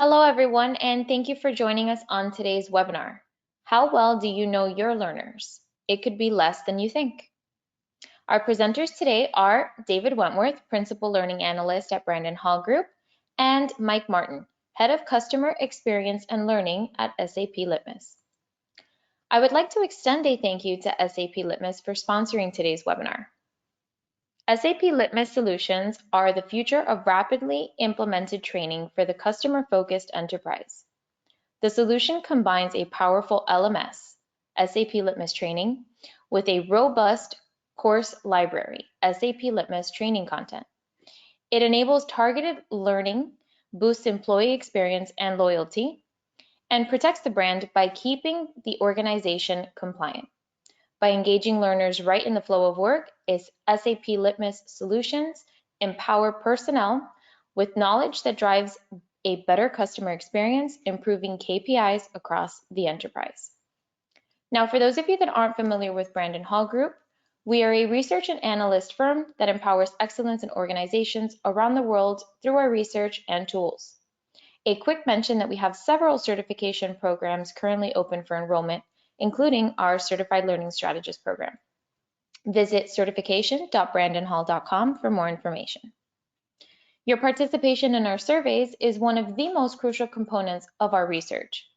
Hello, everyone, and thank you for joining us on today's webinar. How well do you know your learners? It could be less than you think. Our presenters today are David Wentworth, Principal Learning Analyst at Brandon Hall Group, and Mike Martin, Head of Customer Experience and Learning at SAP Litmos. I would like to extend a thank you to SAP Litmos for sponsoring today's webinar. SAP Litmos solutions are the future of rapidly implemented training for the customer-focused enterprise. The solution combines a powerful LMS, SAP Litmos Training, with a robust course library, SAP Litmos Training Content. It enables targeted learning, boosts employee experience and loyalty, and protects the brand by keeping the organization compliant. By engaging learners right in the flow of work, SAP Litmos solutions empower personnel with knowledge that drives a better customer experience, improving KPIs across the enterprise. Now, for those of you that aren't familiar with Brandon Hall Group, we are a research and analyst firm that empowers excellence in organizations around the world through our research and tools. A quick mention that we have several certification programs currently open for enrollment, including our Certified Learning Strategist program. Visit certification.brandonhall.com for more information. Your participation in our surveys is one of the most crucial components of our research.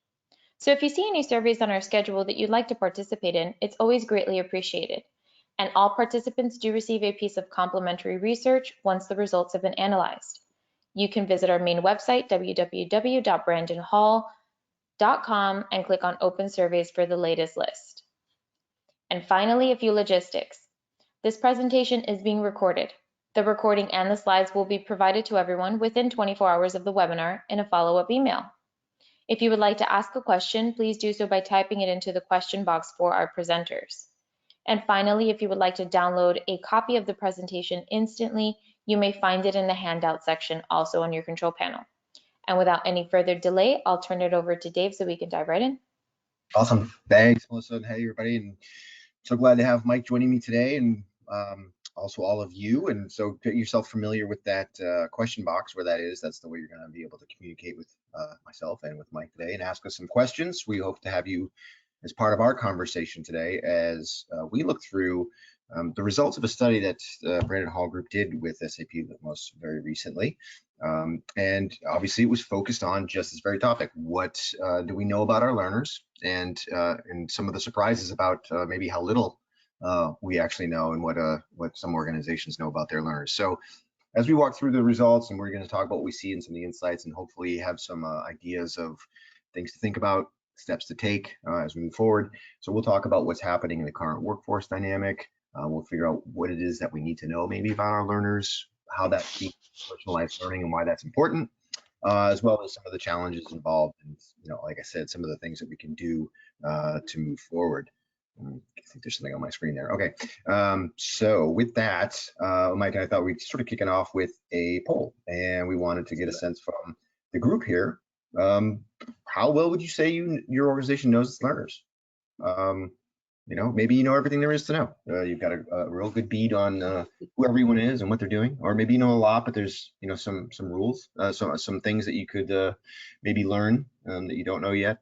So if you see any surveys on our schedule that you'd like to participate in, it's always greatly appreciated. And all participants do receive a piece of complimentary research once the results have been analyzed. You can visit our main website, www.brandonhall.com, and click on Open Surveys for the latest list. And finally, a few logistics. This presentation is being recorded. The recording and the slides will be provided to everyone within 24 hours of the webinar in a follow-up email. If you would like to ask a question, please do so by typing it into the question box for our presenters. And finally, if you would like to download a copy of the presentation instantly, you may find it in the handout section also on your control panel. And without any further delay, I'll turn it over to Dave so we can dive right in. Awesome. Thanks, Melissa. And hey, everybody. And so glad to have Mike joining me today, and also all of you. And so get yourself familiar with that question box, where that is. That's the way you're going to be able to communicate with myself and with Mike today and ask us some questions. We hope to have you as part of our conversation today as we look through the results of a study that Brandon Hall Group did with SAP Litmos very recently. And obviously it was focused on just this very topic. What do we know about our learners, and some of the surprises about maybe how little we actually know, and what some organizations know about their learners. So as we walk through the results, and we're going to talk about what we see and some of the insights, and hopefully have some ideas of things to think about, steps to take as we move forward. So we'll talk about what's happening in the current workforce dynamic. We'll figure out what it is that we need to know maybe about our learners, how that keeps personalized learning and why that's important, as well as some of the challenges involved, and like I said, some of the things that we can do to move forward. I think there's something on my screen there. Okay, so with that, Mike and I thought we'd sort of kick it off with a poll, and we wanted to get a sense from the group here. How well would you say your organization knows its learners? Maybe you know everything there is to know. You've got a real good bead on who everyone is and what they're doing, or maybe you know a lot, but there's some rules, some things that you could maybe learn that you don't know yet.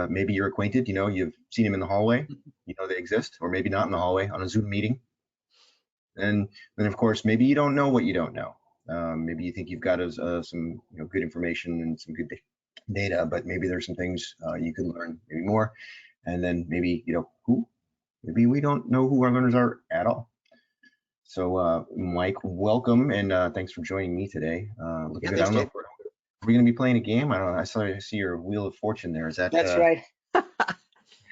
Maybe you're acquainted, you've seen them in the hallway, they exist, or maybe not in the hallway, on a Zoom meeting. And then, of course, maybe you don't know what you don't know. Maybe you think you've got some good information and some good data, but maybe there's some things you could learn maybe more. And then maybe, maybe we don't know who our learners are at all. So Mike, welcome, and thanks for joining me today. Are we going to be playing a game? I don't know. I see your Wheel of Fortune there. Is that? That's right. I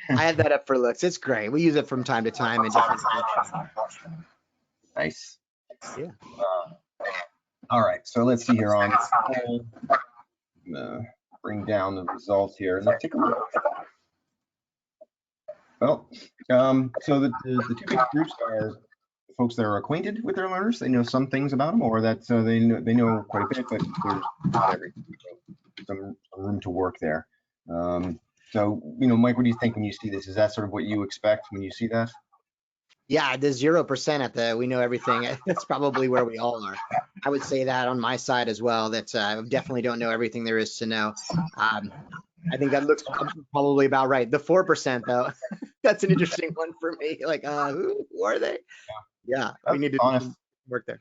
had that up for looks. It's great. We use it from time to time in different functions. Nice. Yeah. All right. So let's see here on bring down the results here, and let's take a look. Well, so the two big groups are folks that are acquainted with their learners. They know some things about them, or that they know quite a bit, but there's not everything. Some room to work there. So, Mike, what do you think when you see this? Is that sort of what you expect when you see that? Yeah, the 0% at the we know everything. That's probably where we all are. I would say that on my side as well. That I definitely don't know everything there is to know. Um, I think that looks probably about right. The 4% though, that's an interesting one for me. Like, who are they? Yeah, we That's need to do honest. some work there.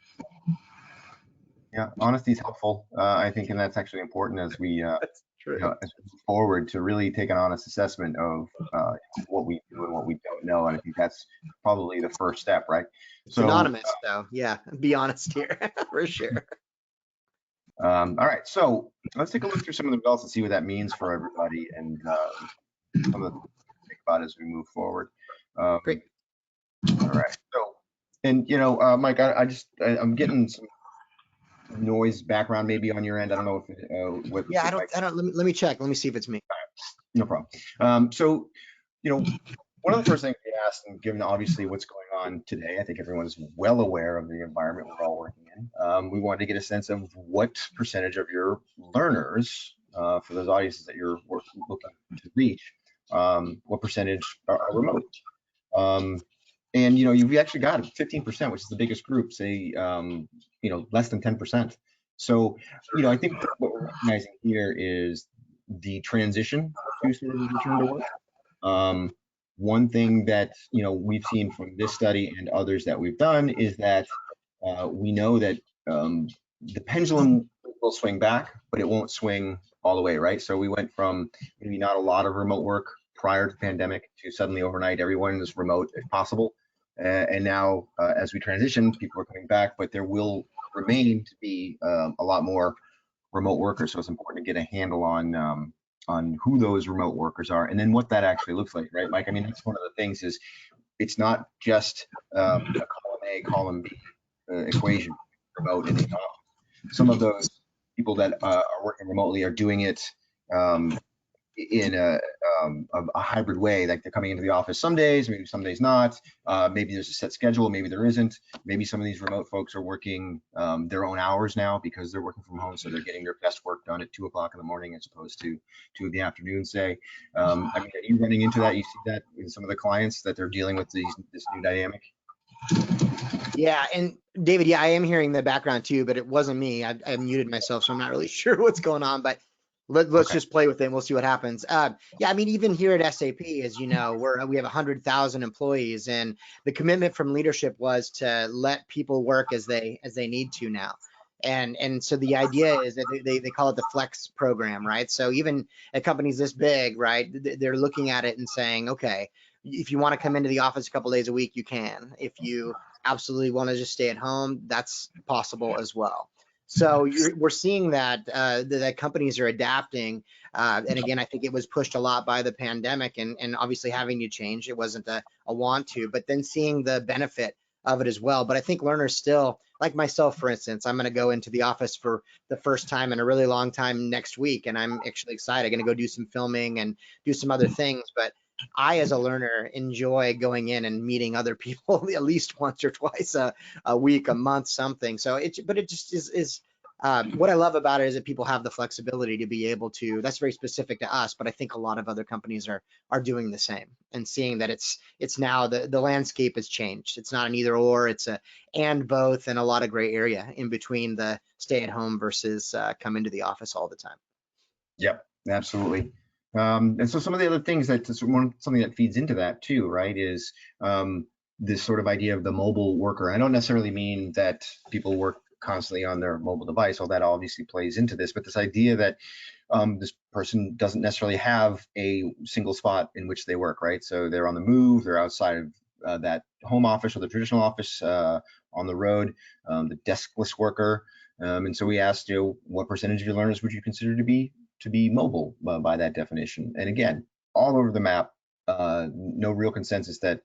Yeah, honesty is helpful, I think, and that's actually important as we, That's you true. know, as we move forward to really take an honest assessment of what we do and what we don't know. And I think that's probably the first step, right? So, Synonymous though. Yeah, be honest here for sure. all right, so let's take a look through some of the results and see what that means for everybody and some of the things to think about as we move forward. Great. All right, so, and Mike, I'm getting some noise background maybe on your end. I don't know if Yeah, it might. I don't, let me check. Let me see if it's me. No problem. So, one of the first things we asked, and given obviously what's going on today, I think everyone's well aware of the environment we're all working in. We wanted to get a sense of what percentage of your learners, for those audiences that you're looking to reach, what percentage are remote. And you've actually got 15%, which is the biggest group, say, less than 10%. So, I think what we're recognizing here is the transition to sort of a return to work. One thing that we've seen from this study and others that we've done is that we know that the pendulum will swing back, but it won't swing all the way, right? So we went from maybe not a lot of remote work prior to the pandemic to suddenly overnight everyone is remote if possible. And now as we transition, people are coming back, but there will remain to be a lot more remote workers. So it's important to get a handle on who those remote workers are and then what that actually looks like, right, Mike? I mean, that's one of the things is it's not just a column A, column B equation, remote and in office. Some of those people that are working remotely are doing it in a hybrid way, like they're coming into the office some days, maybe some days not. Maybe there's a set schedule, maybe there isn't. Maybe some of these remote folks are working their own hours now because they're working from home, so they're getting their best work done at 2 o'clock in the morning as opposed to 2 in the afternoon, say. I mean, are you running into that? You see that in some of the clients that they're dealing with this new dynamic? Yeah, and David, yeah, I am hearing the background too, but it wasn't me. I muted myself, so I'm not really sure what's going on. But let's Okay. just play with it and we'll see what happens. Yeah, I mean, even here at SAP, as you know, we have 100,000 employees, and the commitment from leadership was to let people work as they need to now. And so the idea is that they call it the flex program, right? So even at companies this big, right, they're looking at it and saying, okay, if you want to come into the office a couple days a week, you can. If you absolutely want to just stay at home, that's possible as well. So we're seeing that that companies are adapting, and again, I think it was pushed a lot by the pandemic, and obviously having to change. It wasn't a want to, but then seeing the benefit of it as well. But I think learners still, like myself, for instance, I'm going to go into the office for the first time in a really long time next week, and I'm actually excited. I'm going to go do some filming and do some other things, but I, as a learner, enjoy going in and meeting other people at least once or twice a week, a month, something. So but it just is what I love about it is that people have the flexibility to be able to. That's very specific to us, but I think a lot of other companies are doing the same and seeing that it's now the landscape has changed. It's not an either or, it's a and both, and a lot of gray area in between the stay at home versus come into the office all the time. Yep, absolutely. And so some of the other things something that feeds into that too, right, is this sort of idea of the mobile worker. I don't necessarily mean that people work constantly on their mobile device, all that obviously plays into this, but this idea that this person doesn't necessarily have a single spot in which they work, right? So they're on the move, they're outside of that home office or the traditional office, on the road, the deskless worker. And so we asked, what percentage of your learners would you consider to be mobile by that definition? And again, all over the map, no real consensus that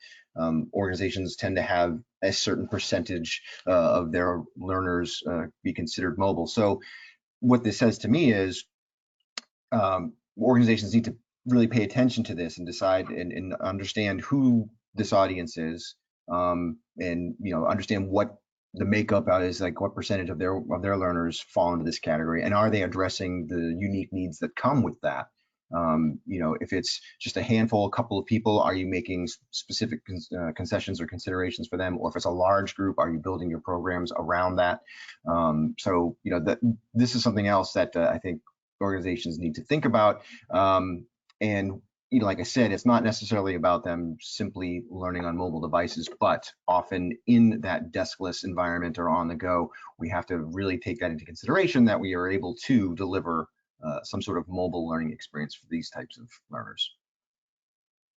organizations tend to have a certain percentage of their learners be considered mobile. So what this says to me is organizations need to really pay attention to this and decide and understand who this audience is, and understand what the makeup is, like what percentage of their learners fall into this category, and are they addressing the unique needs that come with that? If it's just a handful, a couple of people, are you making specific concessions or considerations for them? Or if it's a large group, are you building your programs around that? This is something else that I think organizations need to think about. And like I said, it's not necessarily about them simply learning on mobile devices, but often in that deskless environment or on the go, we have to really take that into consideration, that we are able to deliver some sort of mobile learning experience for these types of learners.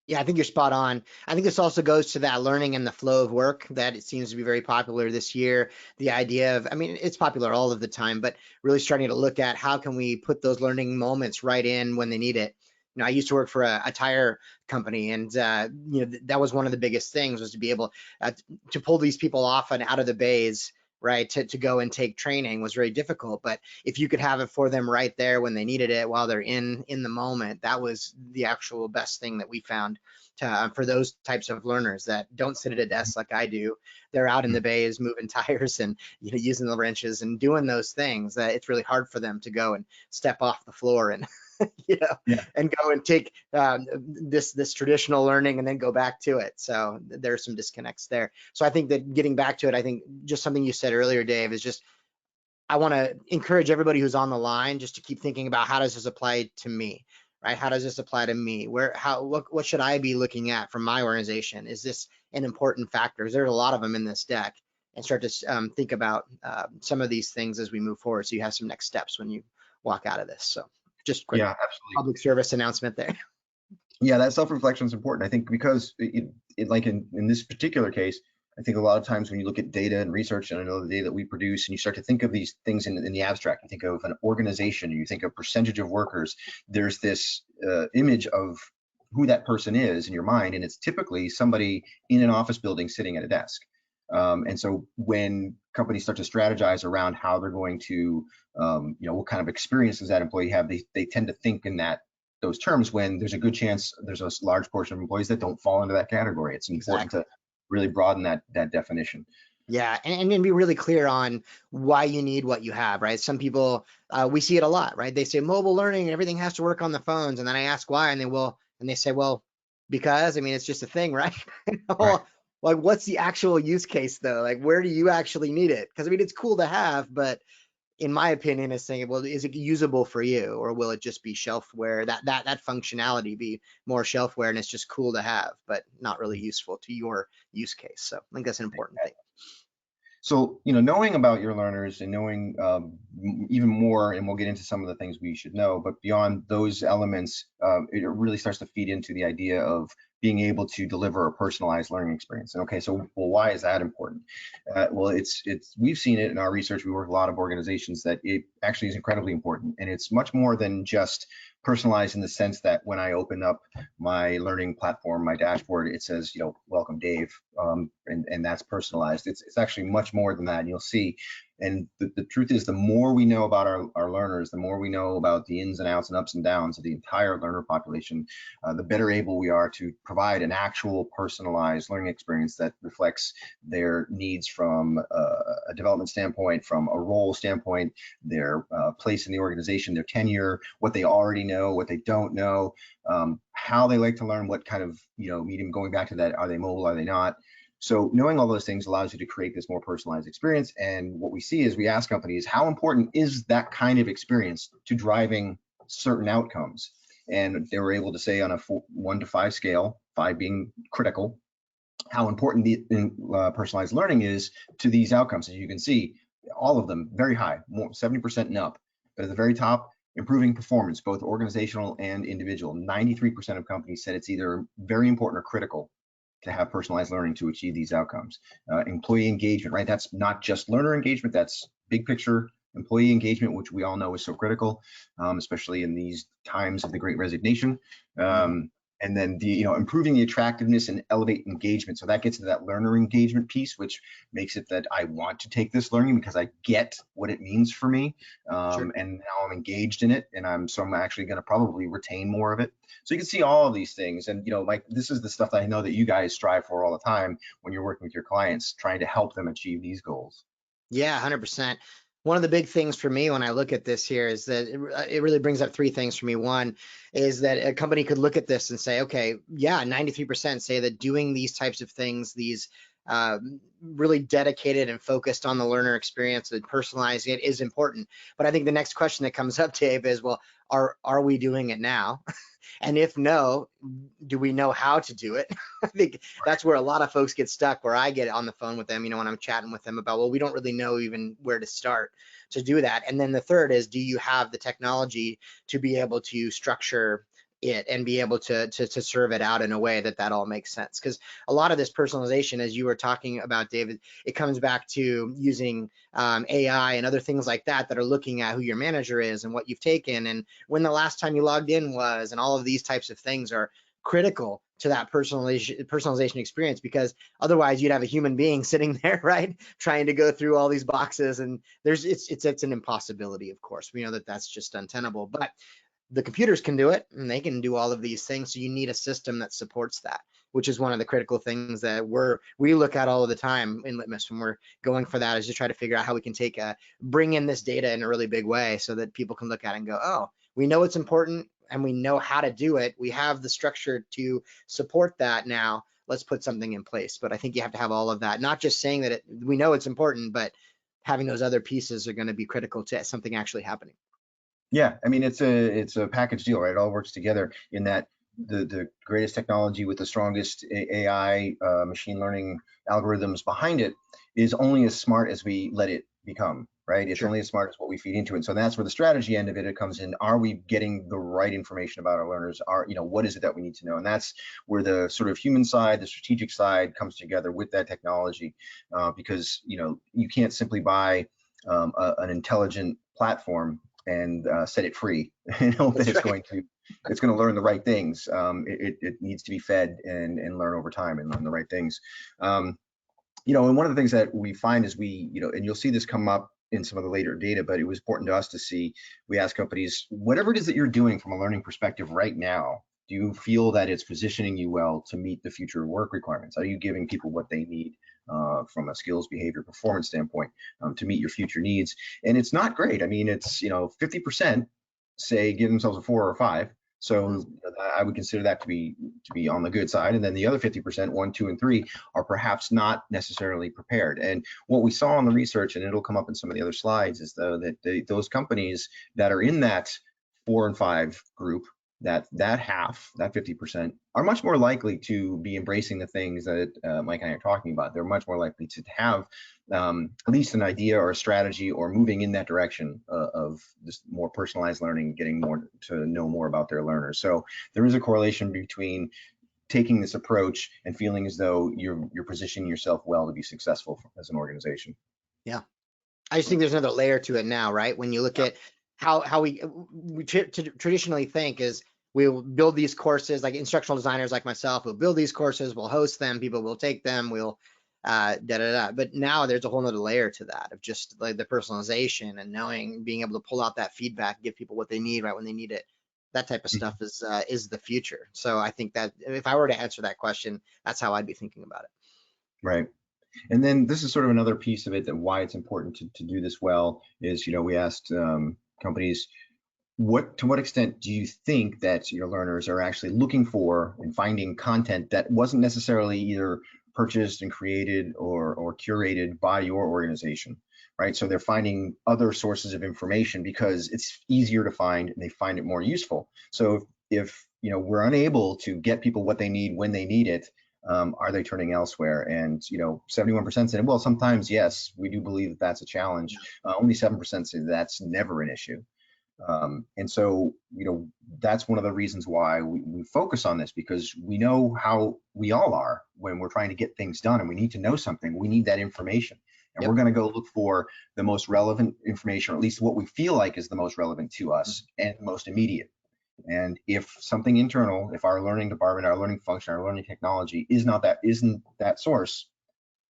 Yeah, I think you're spot on. I think this also goes to that learning and the flow of work that it seems to be very popular this year. The idea of, I mean, it's popular all of the time, but really starting to look at how can we put those learning moments right in when they need it. I used to work for a tire company, and that was one of the biggest things, was to be able to pull these people off and out of the bays, right, to go and take training was very difficult. But if you could have it for them right there when they needed it, while they're in the moment, that was the actual best thing that we found for those types of learners that don't sit at a desk like I do. They're out in the bays moving tires and using the wrenches and doing those things that it's really hard for them to go and step off the floor and and go and take this traditional learning and then go back to it. So there's some disconnects there. So I think that getting back to it, I think just something you said earlier, Dave, is just, I want to encourage everybody who's on the line just to keep thinking about, how does this apply to me, right? How does this apply to me? What should I be looking at from my organization? Is this an important factor? There's a lot of them in this deck, and start to think about some of these things as we move forward, so you have some next steps when you walk out of this. So just quick public service announcement there. Yeah, that self-reflection is important, I think, because like in this particular case, I think a lot of times when you look at data and research, and I know the data that we produce, and you start to think of these things in the abstract, you think of an organization, you think of percentage of workers, there's this image of who that person is in your mind, and it's typically somebody in an office building sitting at a desk. And so when companies start to strategize around how they're going to, what kind of experience does that employee have, they tend to think in those terms, when there's a good chance there's a large portion of employees that don't fall into that category. It's important to really broaden that definition. Yeah, and be really clear on why you need what you have, right? Some people, we see it a lot, right? They say mobile learning and everything has to work on the phones, and then I ask why, and they say, well, because, I mean, it's just a thing, right? Right. Like, what's the actual use case though? Like, where do you actually need it? Because I mean, it's cool to have, but in my opinion, is saying, well, is it usable for you, or will it just be shelfware? That functionality be more shelfware, and it's just cool to have, but not really useful to your use case. So I think that's an important thing. So, knowing about your learners and knowing even more, and we'll get into some of the things we should know, but beyond those elements, it really starts to feed into the idea of being able to deliver a personalized learning experience. And okay, so why is that important? Well, we've seen it in our research. We work with a lot of organizations that it actually is incredibly important, and it's much more than just personalized in the sense that when I open up my learning platform, my dashboard, it says, welcome Dave, and that's personalized. It's actually much more than that, and you'll see. And the truth is, the more we know about our learners, the more we know about the ins and outs and ups and downs of the entire learner population, the better able we are to provide an actual personalized learning experience that reflects their needs from a development standpoint, from a role standpoint, their place in the organization, their tenure, what they already know, what they don't know, how they like to learn, what kind of medium, going back to that, are they mobile, are they not? So knowing all those things allows you to create this more personalized experience. And what we see is, we ask companies, how important is that kind of experience to driving certain outcomes? And they were able to say, on a 1 to 5 scale, 5 being critical, how important the personalized learning is to these outcomes. As you can see, all of them very high, more 70% and up. But at the very top, improving performance, both organizational and individual. 93% of companies said it's either very important or critical to have personalized learning to achieve these outcomes. Employee engagement, right? That's not just learner engagement, that's big picture employee engagement, which we all know is so critical, especially in these times of the Great Resignation. And then improving the attractiveness and elevate engagement. So that gets into that learner engagement piece, which makes it that I want to take this learning because I get what it means for me. And now I'm engaged in it, and I'm actually going to probably retain more of it. So you can see all of these things. And like, this is the stuff that I know that you guys strive for all the time when you're working with your clients, trying to help them achieve these goals. Yeah, 100%. One of the big things for me when I look at this here is that it really brings up three things for me. One is that a company could look at this and say, okay, yeah, 93% say that doing these types of things, these really dedicated and focused on the learner experience and personalizing it is important. But I think the next question that comes up, Dave, is, well, are we doing it now? And if no, do we know how to do it? I think that's where a lot of folks get stuck, where I get on the phone with them, when I'm chatting with them about, well, we don't really know even where to start to do that. And then the third is, do you have the technology to be able to structure it and be able to serve it out in a way that all makes sense? Because a lot of this personalization, as you were talking about, David, it comes back to using AI and other things like that are looking at who your manager is and what you've taken and when the last time you logged in was, and all of these types of things are critical to that personalization experience, because otherwise you'd have a human being sitting there, right, trying to go through all these boxes, and it's an impossibility. Of course, we know that that's just untenable, but the computers can do it and they can do all of these things. So you need a system that supports that, which is one of the critical things that we look at all of the time in Litmos when we're going for that, is to try to figure out how we can bring in this data in a really big way so that people can look at it and go, oh, we know it's important and we know how to do it. We have the structure to support that now. Let's put something in place. But I think you have to have all of that, not just saying that we know it's important, but having those other pieces are going to be critical to something actually happening. Yeah, I mean, it's a package deal, right? It all works together in that the greatest technology with the strongest AI machine learning algorithms behind it is only as smart as we let it become, right? It's only as smart as what we feed into it. So that's where the strategy end of it comes in. Are we getting the right information about our learners? What is it that we need to know? And that's where the sort of human side, the strategic sthat comes together with that technology, because you can't simply buy an intelligent platform and set it free and hope that it's going to learn the right things. It needs to be fed and learn over time and learn the right things. And one of the things that we find is and you'll see this come up in some of the later data, but it was important to us to see, we ask companies, whatever it is that you're doing from a learning perspective right now, do you feel that it's positioning you well to meet the future work requirements? Are you giving people what they need from a skills, behavior, performance standpoint to meet your future needs? And it's not great. I mean, it's 50% say give themselves a 4 or a 5. So I would consider that to be on the good side. And then the other 50%, 1, 2, and 3, are perhaps not necessarily prepared. And what we saw in the research, and it'll come up in some of the other slides, is though that those companies that are in that 4 and 5 group, that half, that 50%, are much more likely to be embracing the things that Mike and I are talking about. They're much more likely to have at least an idea or a strategy, or moving in that direction of this more personalized learning, getting more to know more about their learners. So there is a correlation between taking this approach and feeling as though you're positioning yourself well to be successful as an organization. Yeah, I just think there's another layer to it now, right? When you look at how we traditionally think is, we'll build these courses, like instructional designers like myself will build these courses, we'll host them, people will take them, we'll But now there's a whole nother layer to that, of just like the personalization and knowing, being able to pull out that feedback, give people what they need right when they need it. That type of stuff is the future. So I think that if I were to answer that question, that's how I'd be thinking about it. Right. And then this is sort of another piece of it, that why it's important to do this well is, we asked companies, to what extent do you think that your learners are actually looking for and finding content that wasn't necessarily either purchased and created or curated by your organization, right? So they're finding other sources of information because it's easier to find and they find it more useful. So if we're unable to get people what they need when they need it, are they turning elsewhere? And 71% said, well, sometimes yes, we do believe that that's a challenge. Only 7% say that's never an issue. And so, that's one of the reasons why we focus on this, because we know how we all are when we're trying to get things done and we need to know something. We need that information, and we're going to go look for the most relevant information, or at least what we feel like is the most relevant to us and most immediate. And if something internal, if our learning department, our learning function, our learning technology isn't that source,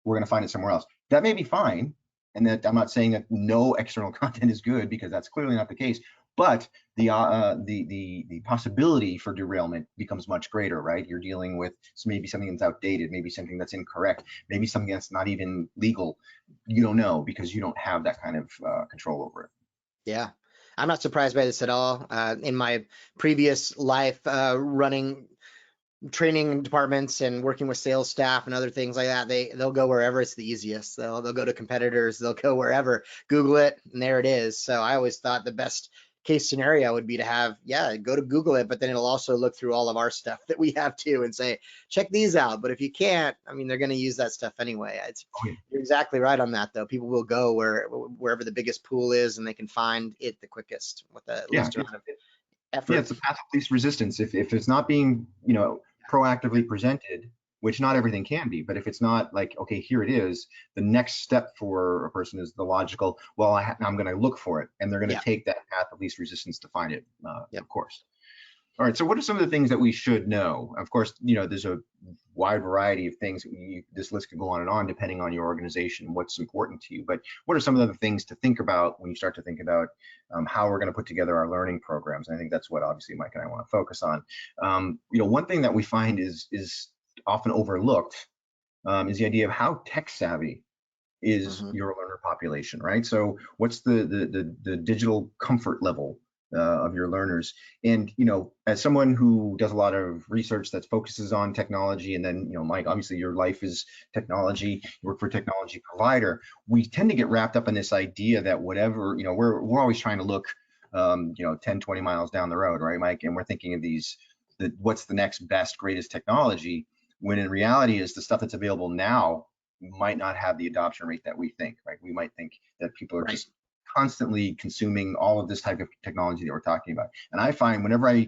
we're going to find it somewhere else. That may be fine. And that I'm not saying that no external content is good, because that's clearly not the case. but the possibility for derailment becomes much greater, right? You're dealing with maybe something that's outdated, maybe something that's incorrect, maybe something that's not even legal. You don't know because you don't have that kind of control over it. Yeah, I'm not surprised by this at all. In my previous life, running training departments and working with sales staff and other things like that, they'll go wherever it's the easiest. They'll go to competitors, they'll go wherever, Google it, and there it is. So I always thought the best case scenario would be to have, yeah, go to Google it, but then it'll also look through all of our stuff that we have too and say, check these out. But if you can't, I mean, they're going to use that stuff anyway. You're exactly right on that, though. People will go wherever the biggest pool is and they can find it the quickest with the least amount of effort. Yeah, it's the path of least resistance. If it's not being, proactively presented, which not everything can be, but if it's not like, okay, here it is, the next step for a person is the logical, well, I'm going to look for it, and they're going to take that path of least resistance to find it, of course. All right, so what are some of the things that we should know? Of course, there's a wide variety of things. This list could go on and on depending on your organization, what's important to you. But what are some of the things to think about when you start to think about how we're going to put together our learning programs? And I think that's what obviously Mike and I want to focus on. One thing that we find is often overlooked is the idea of how tech savvy is your learner population, right? So what's the digital comfort level of your learners? And as someone who does a lot of research that focuses on technology, and then Mike, obviously your life is technology, you work for a technology provider, we tend to get wrapped up in this idea that whatever, we're always trying to look 10, 20 miles down the road, right, Mike? And we're thinking of what's the next best, greatest technology, when in reality is the stuff that's available now might not have the adoption rate that we think, right? We might think that people are just constantly consuming all of this type of technology that we're talking about. And I find whenever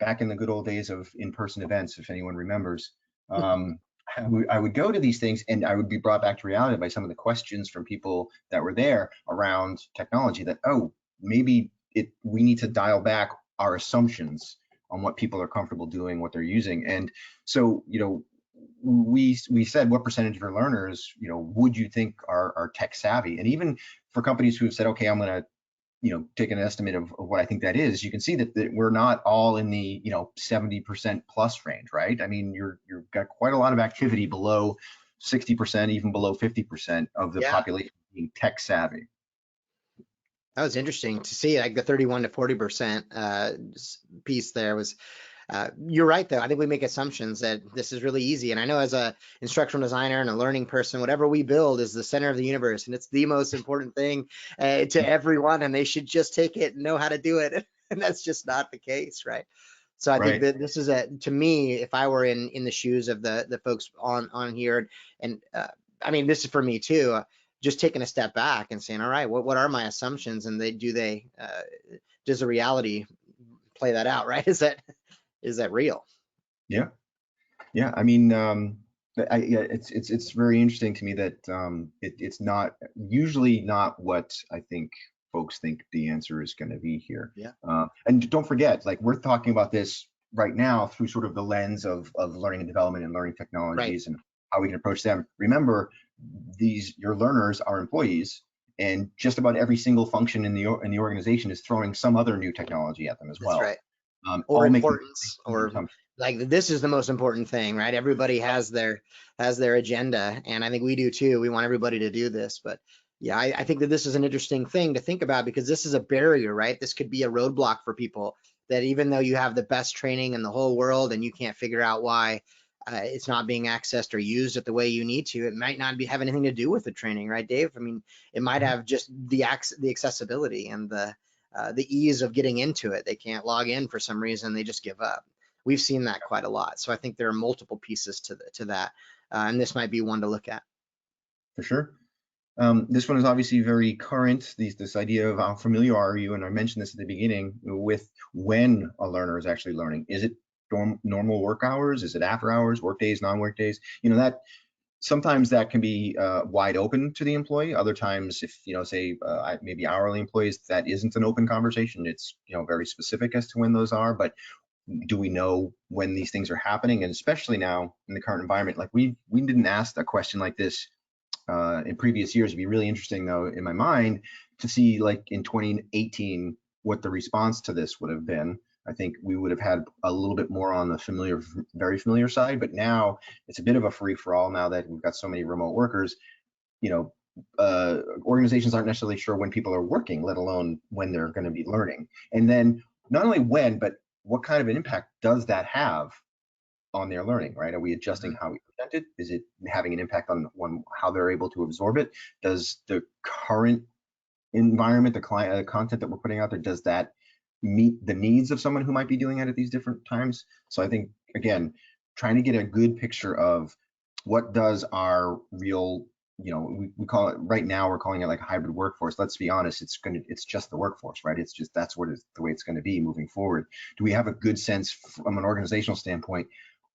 back in the good old days of in-person events, if anyone remembers, I would go to these things and I would be brought back to reality by some of the questions from people that were there around technology that, oh, maybe we need to dial back our assumptions on what people are comfortable doing, what they're using. And so, we said, what percentage of your learners, would you think are tech savvy? And even for companies who have said, okay, I'm going to, take an estimate of what I think that is, you can see that we're not all in the, 70% plus range, right? I mean, you've got quite a lot of activity below 60%, even below 50% of the population being tech savvy. That was interesting to see, like the 31 to 40% piece there was, you're right though. I think we make assumptions that this is really easy. And I know as a instructional designer and a learning person, whatever we build is the center of the universe and it's the most important thing to everyone, and they should just take it and know how to do it. And that's just not the case, right? So I think that this is to me, if I were in the shoes of the folks on here, and I mean, this is for me too, just taking a step back and saying, all right, what are my assumptions? And does the reality play that out, right? Is that real? Yeah. I mean, it's very interesting to me that it's usually not what I think folks think the answer is going to be here. Yeah. And don't forget, like, we're talking about this right now through sort of the lens of learning and development and learning technologies and how we can approach them. Remember, your learners are employees, and just about every single function in the organization is throwing some other new technology at them as well. That's right. Or importance, or like, this is the most important thing, right? Everybody has their agenda, and I think we do too. We want everybody to do this, but yeah, I think that this is an interesting thing to think about, because this is a barrier, right? This could be a roadblock for people, that even though you have the best training in the whole world and you can't figure out why it's not being accessed or used at the way you need to, it might not have anything to do with the training, right, Dave? I mean, it might have just the accessibility and the ease of getting into it. They can't log in for some reason, they just give up. We've seen that quite a lot. So I think there are multiple pieces to that, and this might be one to look at. For sure. This one is obviously very current, this idea of how familiar are you, and I mentioned this at the beginning, with when a learner is actually learning. Is it normal work hours? Is it after hours, work days, non-work days? That sometimes that can be wide open to the employee. Other times, if say maybe hourly employees, that isn't an open conversation. It's very specific as to when those are. But do we know when these things are happening? And especially now in the current environment, like we didn't ask a question like this in previous years. It'd be really interesting though, in my mind, to see, like, in 2018, what the response to this would have been. I think we would have had a little bit more on the familiar, very familiar side, but now it's a bit of a free for all now that we've got so many remote workers. You know, organizations aren't necessarily sure when people are working, let alone when they're going to be learning. And then not only when, but what kind of an impact does that have on their learning, right? Are we adjusting how we present it? Is it having an impact on how they're able to absorb it? Does the current environment, the content that we're putting out there, does that meet the needs of someone who might be doing it at these different times? So I think, again, trying to get a good picture of what does our real, you know, we call it right now, we're calling it like a hybrid workforce. Let's be honest, it's just the workforce, right? It's just, that's what the way it's going to be moving forward. Do we have a good sense from an organizational standpoint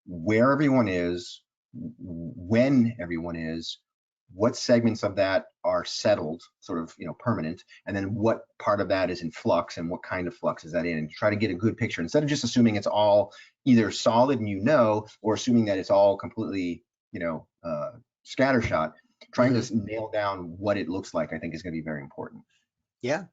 where everyone is, when everyone is, what segments of that are settled, sort of, you know, permanent, and then what part of that is in flux, and what kind of flux is that in, and try to get a good picture instead of just assuming it's all either solid and, you know, or assuming that it's all completely, you know, scattershot. Trying to nail down what it looks like, I think, is going to be very important. Yeah,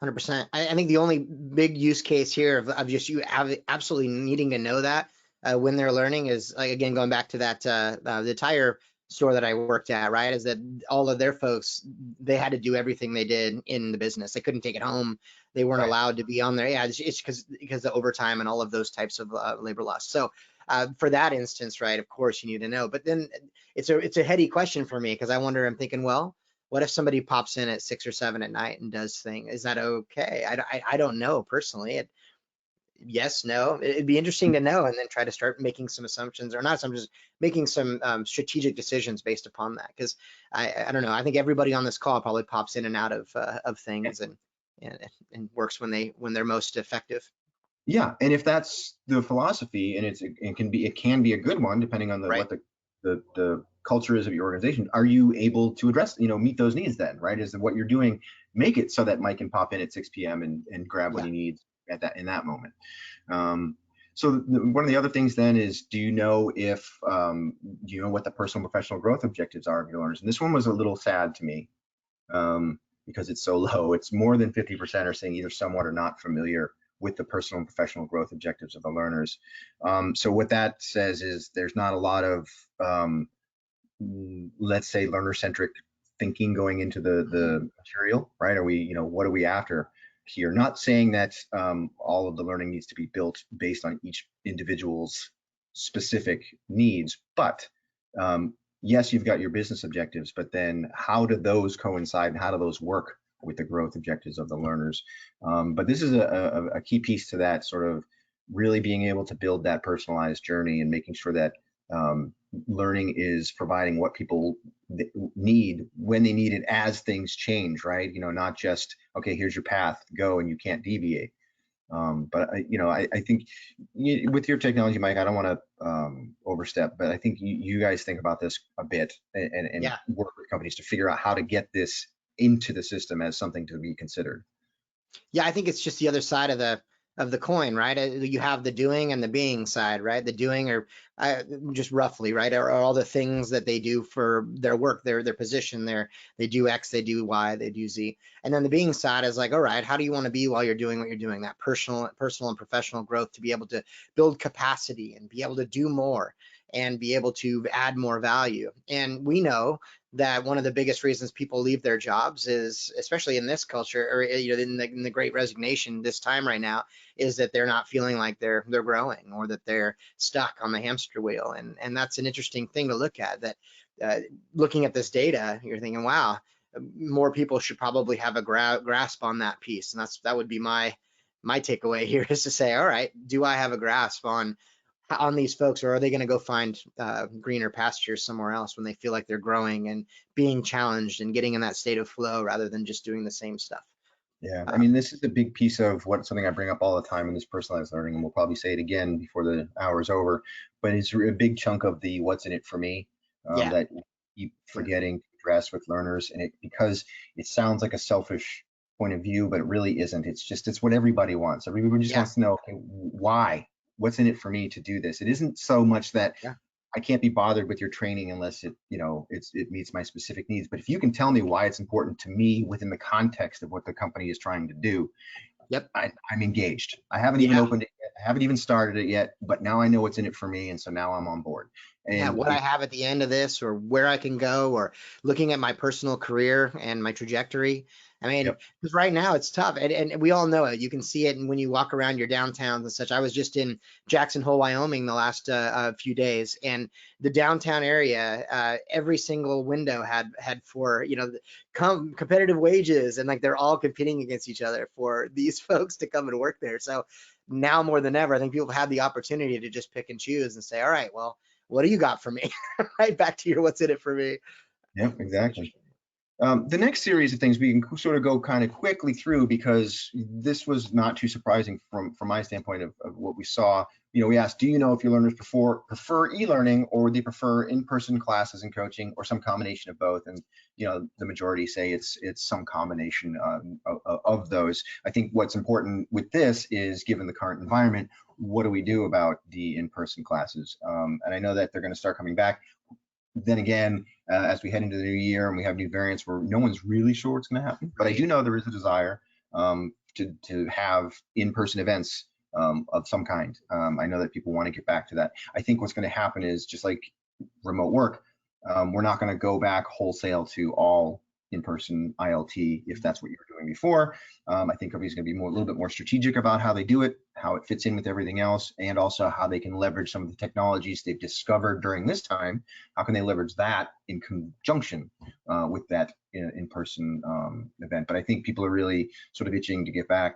100%. I think the only big use case here of just you absolutely needing to know that when they're learning is, like, again, going back to that the tire store that I worked at, right, is that all of their folks, they had to do everything they did in the business. They couldn't take it home. They weren't allowed to be on there. Yeah, it's because of overtime and all of those types of labor loss. So for that instance, right, of course you need to know. But then it's a heady question for me, because I wonder, I'm thinking, well, what if somebody pops in at 6 or 7 at night and does things? Is that okay? I don't know personally. Yes, no, it'd be interesting to know, and then try to start making some assumptions, or not assumptions, making some strategic decisions based upon that. Because I don't know, I think everybody on this call probably pops in and out of things and works when they're most effective. Yeah, and if that's the philosophy, and it can be a good one depending on what the culture is of your organization. Are you able to address, you know, meet those needs then, right? Is that what you're doing? Make it so that Mike can pop in at 6 p.m. and grab what he needs in that moment. So one of the other things then is, do you know what the personal and professional growth objectives are of your learners? And this one was a little sad to me because it's so low. It's more than 50% are saying either somewhat or not familiar with the personal and professional growth objectives of the learners. So what that says is there's not a lot of, let's say, learner-centric thinking going into the material, right? What are we after here? Not saying that all of the learning needs to be built based on each individual's specific needs, but yes, you've got your business objectives, but then how do those coincide and how do those work with the growth objectives of the learners? But this is a key piece to that, sort of really being able to build that personalized journey and making sure that learning is providing what people need when they need it as things change, right? You know, not just, okay, here's your path, go, and you can't deviate. But I think with your technology, Mike, I don't want to overstep, but I think you guys think about this a bit and work with companies to figure out how to get this into the system as something to be considered. Yeah, I think it's just the other side of the coin, right? You have the doing and the being side, right? The doing are just roughly, right, are all the things that they do for their work, their position, they do X, they do Y, they do Z. And then the being side is like, all right, how do you want to be while you're doing what you're doing? That personal and professional growth, to be able to build capacity and be able to do more and be able to add more value. And we know that one of the biggest reasons people leave their jobs is, especially in this culture, or in the Great Resignation this time right now, is that they're not feeling like they're growing, or that they're stuck on the hamster wheel. And that's an interesting thing to look at. That looking at this data, you're thinking, wow, more people should probably have a grasp on that piece. And that would be my takeaway here, is to say, all right, do I have a grasp on these folks, or are they going to go find greener pastures somewhere else when they feel like they're growing and being challenged and getting in that state of flow rather than just doing the same stuff? Yeah, I mean, this is a big piece of something I bring up all the time in this personalized learning, and we'll probably say it again before the hour's over, but it's a big chunk of the what's in it for me that we keep forgetting to address with learners, and because it sounds like a selfish point of view, but it really isn't. It's what everybody wants. Everybody just wants to know, okay, why? What's in it for me to do this? It isn't so much that I can't be bothered with your training unless it meets my specific needs. But if you can tell me why it's important to me within the context of what the company is trying to do, Yep. I'm engaged. I haven't even opened it yet. I haven't even started it yet, but now I know what's in it for me. And so now I'm on board. Yeah, And what I have at the end of this, or where I can go, or looking at my personal career and my trajectory. I mean, yep, because right now it's tough, and we all know it. You can see it when you walk around your downtowns and such. I was just in Jackson Hole, Wyoming, the last few days, and the downtown area, every single window had for competitive wages, and like they're all competing against each other for these folks to come and work there. So now more than ever, I think people have the opportunity to just pick and choose and say, all right, well, what do you got for me? Right back to your what's in it for me. yep, exactly. The next series of things we can sort of go kind of quickly through, because this was not too surprising from my standpoint of what we saw. We asked, do you know if your learners prefer e-learning, or they prefer in-person classes and coaching, or some combination of both? And the majority say it's some combination of those. I think what's important with this is, given the current environment, what do we do about the in-person classes? And I know that they're going to start coming back. Then again, as we head into the new year and we have new variants where no one's really sure what's going to happen, but I do know there is a desire to have in-person events of some kind. I know that people want to get back to that. I think what's going to happen is, just like remote work, we're not going to go back wholesale to all in-person ILT if that's what you were doing before. I think everybody's going to be a little bit more strategic about how they do it, how it fits in with everything else, and also how they can leverage some of the technologies they've discovered during this time. How can they leverage that in conjunction with that in-person event? But I think people are really sort of itching to get back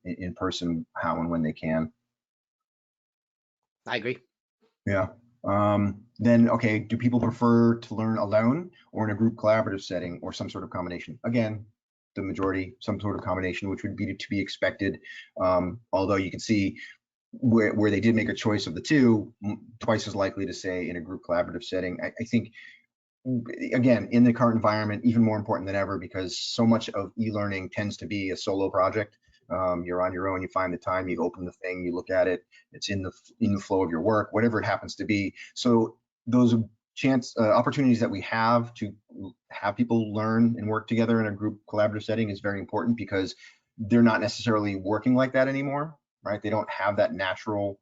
in person, how and when they can. I agree. Yeah. Then, okay, do people prefer to learn alone or in a group collaborative setting, or some sort of combination? Again, the majority, some sort of combination, which would be to be expected. Although you can see where they did make a choice of the two, twice as likely to say in a group collaborative setting. I think, again, in the current environment, even more important than ever, because so much of e-learning tends to be a solo project. You're on your own, you find the time, you open the thing, you look at it, it's in the flow of your work, whatever it happens to be. So those opportunities that we have to have people learn and work together in a group collaborative setting is very important, because they're not necessarily working like that anymore, right? They don't have that natural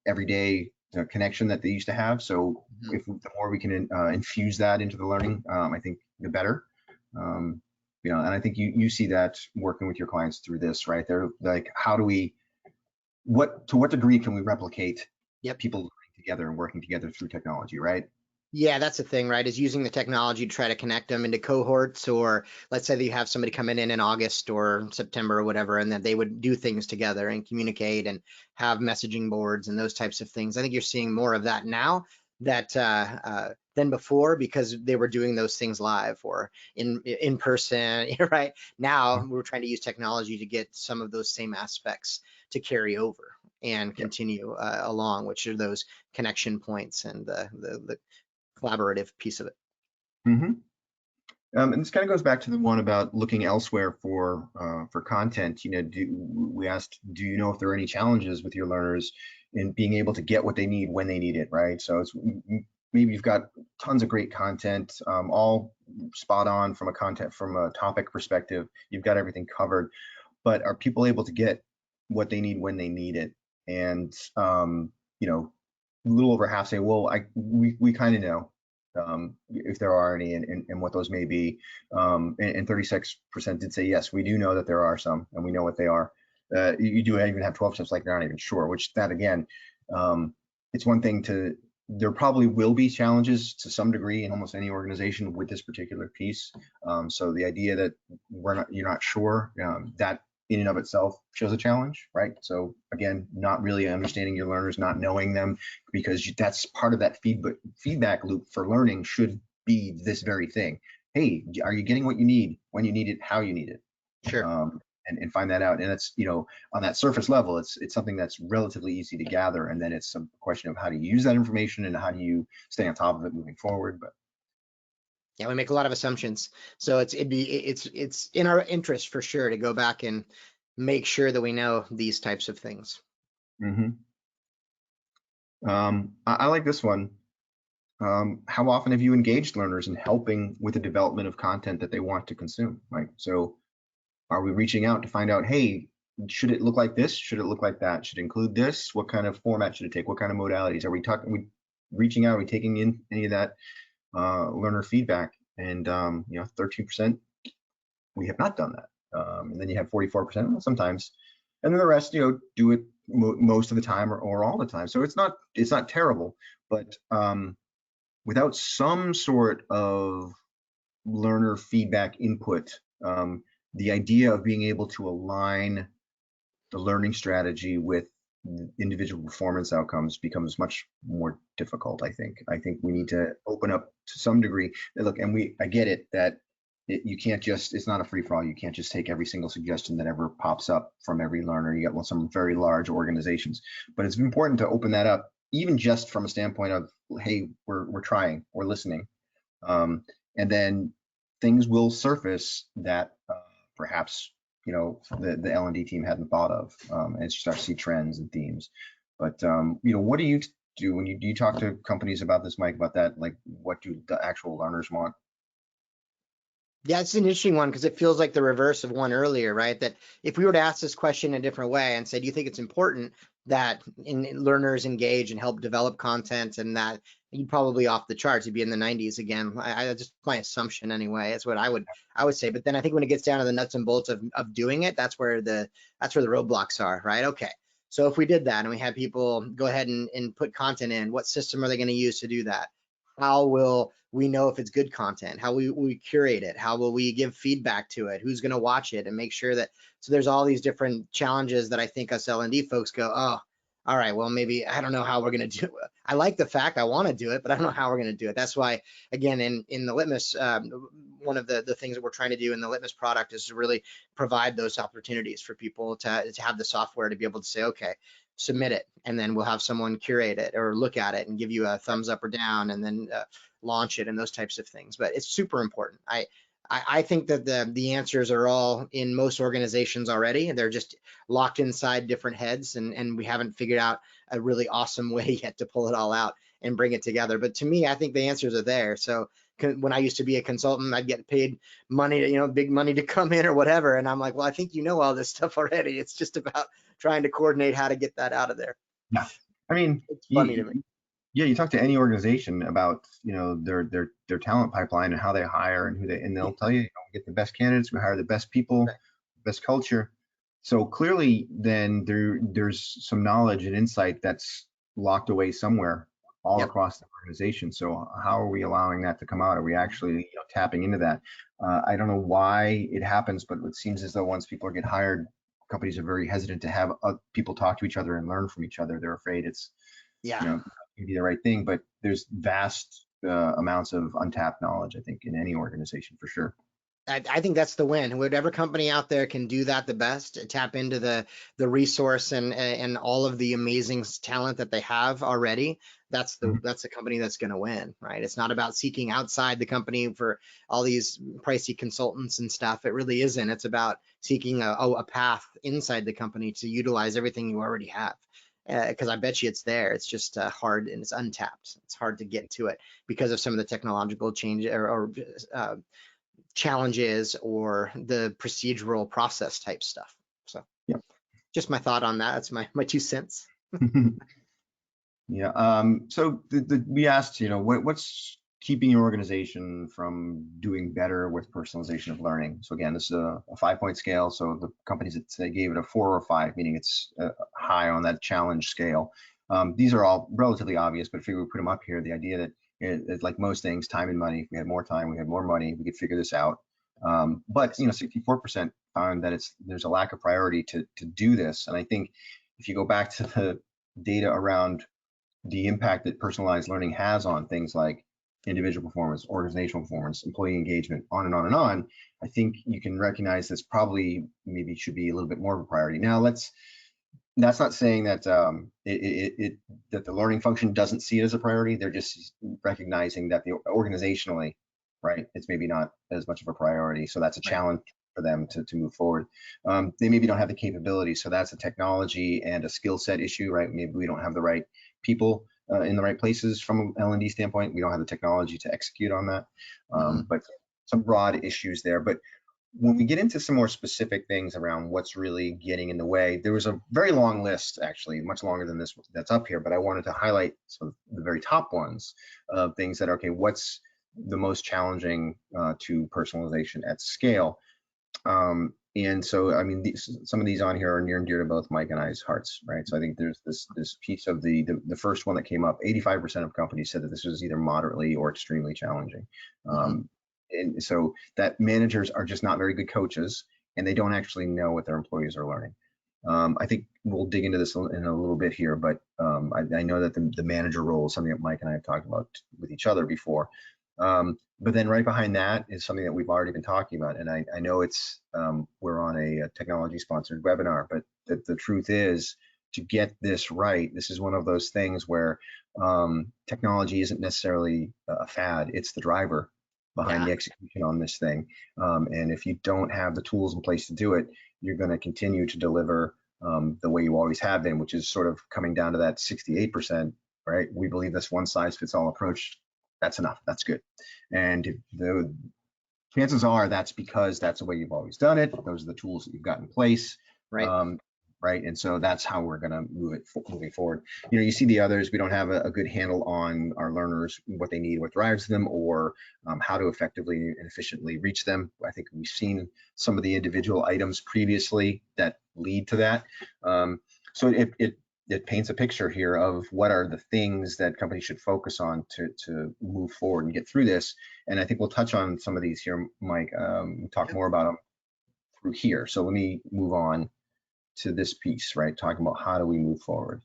everyday connection that they used to have. So if the more we can infuse that into the learning, I think the better. And I think you see that working with your clients through this, right? They're like, how do we, to what degree can we replicate people learning together and working together through technology, right? Yeah, that's the thing, right? Is using the technology to try to connect them into cohorts, or let's say that you have somebody coming in August or September or whatever, and that they would do things together and communicate and have messaging boards and those types of things. I think you're seeing more of that now than before, because they were doing those things live or in person, right? Now we're trying to use technology to get some of those same aspects to carry over and continue along, which are those connection points and the collaborative piece of it. And this kind of goes back to the one about looking elsewhere for content. We asked, do you know if there are any challenges with your learners in being able to get what they need when they need it, right? So it's maybe you've got tons of great content, all spot on from a topic perspective. You've got everything covered, but are people able to get what they need when they need it? And a little over half say, well, we kind of know if there are any and what those may be. And 36% did say, yes, we do know that there are some, and we know what they are. You do even have 12% like they're not even sure, which that again, it's one thing there probably will be challenges to some degree in almost any organization with this particular piece. So the idea that you're not sure, that in and of itself shows a challenge, right? So again, not really understanding your learners, not knowing them, because that's part of that feedback loop for learning should be this very thing. Hey, are you getting what you need, when you need it, how you need it? Sure. And find that out. And it's, on that surface level, it's something that's relatively easy to gather. And then it's a question of how do you use that information and how do you stay on top of it moving forward. But yeah, we make a lot of assumptions. So it's in our interest for sure to go back and make sure that we know these types of things. I like this one. How often have you engaged learners in helping with the development of content that they want to consume? Right. So Are we reaching out to find out, hey, should it look like this? Should it look like that? Should it include this? What kind of format should it take? What kind of modalities? Are we reaching out? Are we taking in any of that learner feedback? And 13%, we have not done that. And then you have 44% sometimes, and then the rest, do it most of the time or all the time. So it's not terrible, but without some sort of learner feedback input, the idea of being able to align the learning strategy with individual performance outcomes becomes much more difficult. I think we need to open up to some degree. Look, and I get it that you can't just, it's not a free for all. You can't just take every single suggestion that ever pops up from every learner. You got some very large organizations, but it's important to open that up, even just from a standpoint of, hey, we're trying, we're listening, and then things will surface that perhaps the L&D team hadn't thought of, and you start to see trends and themes. But what do you do when you talk to companies about this, Mike? About that, like, what do the actual learners want? Yeah, it's an interesting one because it feels like the reverse of one earlier, right? That if we were to ask this question a different way and say, do you think it's important that learners engage and help develop content, and that you'd probably off the charts, you'd be in the 90s again. I just, my assumption anyway, is what I would say. But then I think when it gets down to the nuts and bolts of doing it, that's where the roadblocks are, right? Okay. So if we did that and we had people go ahead and put content in, what system are they going to use to do that? How will we know if it's good content? How will we curate it? How will we give feedback to it? Who's going to watch it and make sure that, so there's all these different challenges that I think us L&D folks go, oh, all right, well, maybe I don't know how we're going to do it. I like the fact I want to do it, but I don't know how we're going to do it. That's why, again, in the Litmos, one of the things that we're trying to do in the Litmos product is to really provide those opportunities for people to have the software to be able to say, okay, submit it, and then we'll have someone curate it or look at it and give you a thumbs up or down, and then launch it and those types of things. But it's super important. I think that the answers are all in most organizations already, and they're just locked inside different heads, and we haven't figured out a really awesome way yet to pull it all out and bring it together. But to me, I think the answers are there. So when I used to be a consultant, I'd get paid money, big money to come in or whatever. And I'm like, well, I think you know all this stuff already. It's just about trying to coordinate how to get that out of there. Yeah, I mean, it's funny to me. Yeah, you talk to any organization about their talent pipeline and how they hire and they'll tell you, we get the best candidates, we hire the best people, Right. best culture. So clearly, then there's some knowledge and insight that's locked away somewhere all Yep. across the organization. So how are we allowing that to come out? Are we actually tapping into that? I don't know why it happens, but it seems as though once people get hired, companies are very hesitant to have people talk to each other and learn from each other. They're afraid it's Yeah. be the right thing, but there's vast amounts of untapped knowledge, I think, in any organization for sure. I think that's the win. Whatever company out there can do that the best, tap into the resource and all of the amazing talent that they have already. That's the company that's going to win, right? It's not about seeking outside the company for all these pricey consultants and stuff. It really isn't. It's about seeking a path inside the company to utilize everything you already have. Because I bet you it's there. It's just hard and it's untapped. It's hard to get to it because of some of the technological change or challenges or the procedural process type stuff. So yeah, just my thought on that. That's my 2 cents. Yeah. So we asked, what's keeping your organization from doing better with personalization of learning? So again, this is a 5-point scale. So the companies that say gave it a 4 or 5, meaning it's high on that challenge scale. These are all relatively obvious, but if we put them up here, the idea that it's like most things, time and money. If we had more time, we had more money, we could figure this out. But 64% found that there's a lack of priority to do this. And I think if you go back to the data around the impact that personalized learning has on things like individual performance, organizational performance, employee engagement, on and on and on, I think you can recognize this probably maybe should be a little bit more of a priority. Now, that's not saying that that the learning function doesn't see it as a priority. They're just recognizing that organizationally, right, it's maybe not as much of a priority. So that's a challenge for them to move forward. They maybe don't have the capability, so that's a technology and a skill set issue, right? Maybe we don't have the right people in the right places from an L&D standpoint. We don't have the technology to execute on that. But some broad issues there. But when we get into some more specific things around what's really getting in the way, there was a very long list, actually, much longer than this that's up here, but I wanted to highlight some of the very top ones of things that are, okay, what's the most challenging to personalization at scale? And so, I mean, some of these on here are near and dear to both Mike and I's hearts, right? So I think there's this piece of the first one that came up. 85% of companies said that this was either moderately or extremely challenging. And so that managers are just not very good coaches, and they don't actually know what their employees are learning. I think we'll dig into this in a little bit here, but I know that the manager role is something that Mike and I have talked about with each other before. But then right behind that is something that we've already been talking about, and I know it's we're on a technology-sponsored webinar, but the truth is, to get this right, this is one of those things where technology isn't necessarily a fad; it's the driver behind the execution on this thing. And if you don't have the tools in place to do it, you're going to continue to deliver the way you always have been, which is sort of coming down to that 68%, right? We believe this one-size-fits-all approach, that's enough, that's good. And the chances are that's because that's the way you've always done it. Those are the tools that you've got in place. Right. Right. And so that's how we're going to moving forward. You know, you see the others, we don't have a good handle on our learners, what they need, what drives them, or how to effectively and efficiently reach them. I think we've seen some of the individual items previously that lead to that. So it paints a picture here of what are the things that companies should focus on to move forward and get through this. And I think we'll touch on some of these here, Mike. We'll talk more about them through here. So let me move on to this piece, right? Talking about how do we move forward.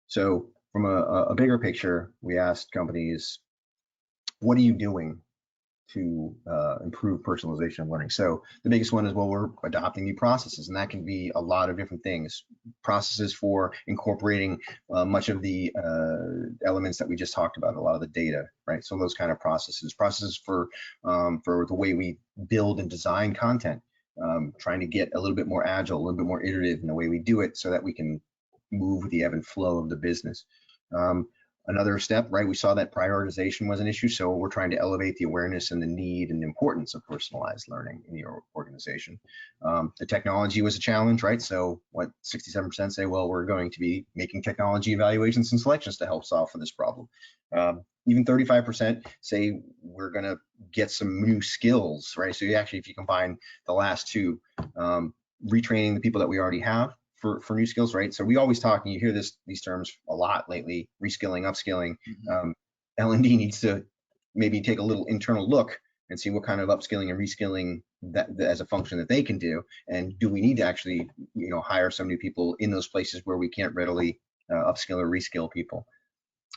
So from a bigger picture, we asked companies, what are you doing to improve personalization of learning? So the biggest one is, well, we're adopting new processes, and that can be a lot of different things. Processes for incorporating much of the elements that we just talked about, a lot of the data, right? So those kind of processes for the way we build and design content. Trying to get a little bit more agile, a little bit more iterative in the way we do it so that we can move with the ebb and flow of the business. Another step, right, we saw that prioritization was an issue, so we're trying to elevate the awareness and the need and the importance of personalized learning in your organization. The technology was a challenge, right? So what 67% say, well, we're going to be making technology evaluations and selections to help solve for this problem. Even 35% say we're going to get some new skills, right? So if you combine the last two, retraining the people that we already have for new skills, right? So we always talk, and you hear these terms a lot lately, reskilling, upskilling. L&D needs to maybe take a little internal look and see what kind of upskilling and reskilling that as a function that they can do, and do we need to actually, hire some new people in those places where we can't readily upskill or reskill people.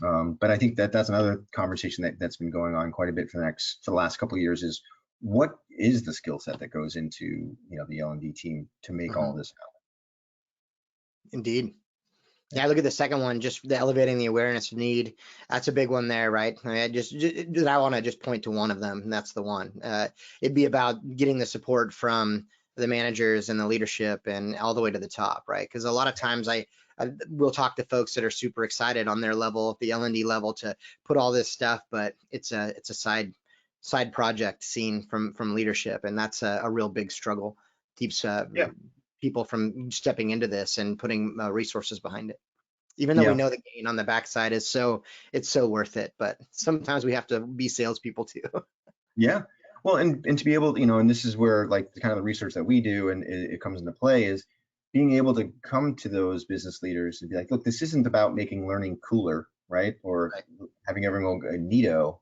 But I think that's another conversation that's been going on quite a bit for the last couple of years, is what is the skill set that goes into the L&D team to make all this happen? Indeed. Yeah, look at the second one, just the elevating the awareness of need. That's a big one there, right? I mean, I want to just point to one of them, and that's the one. It'd be about getting the support from the managers and the leadership and all the way to the top, right? Because a lot of times I will talk to folks that are super excited on their level, the L&D level, to put all this stuff, but it's a side project seen from leadership, and that's a real big struggle. Keeps people from stepping into this and putting resources behind it. Even though we know the gain on the backside is it's so worth it, but sometimes we have to be salespeople too. Yeah. Well, and to be able, and this is where like the kind of the research that we do and it comes into play, is being able to come to those business leaders and be like, look, this isn't about making learning cooler, right? Or having everyone go neato.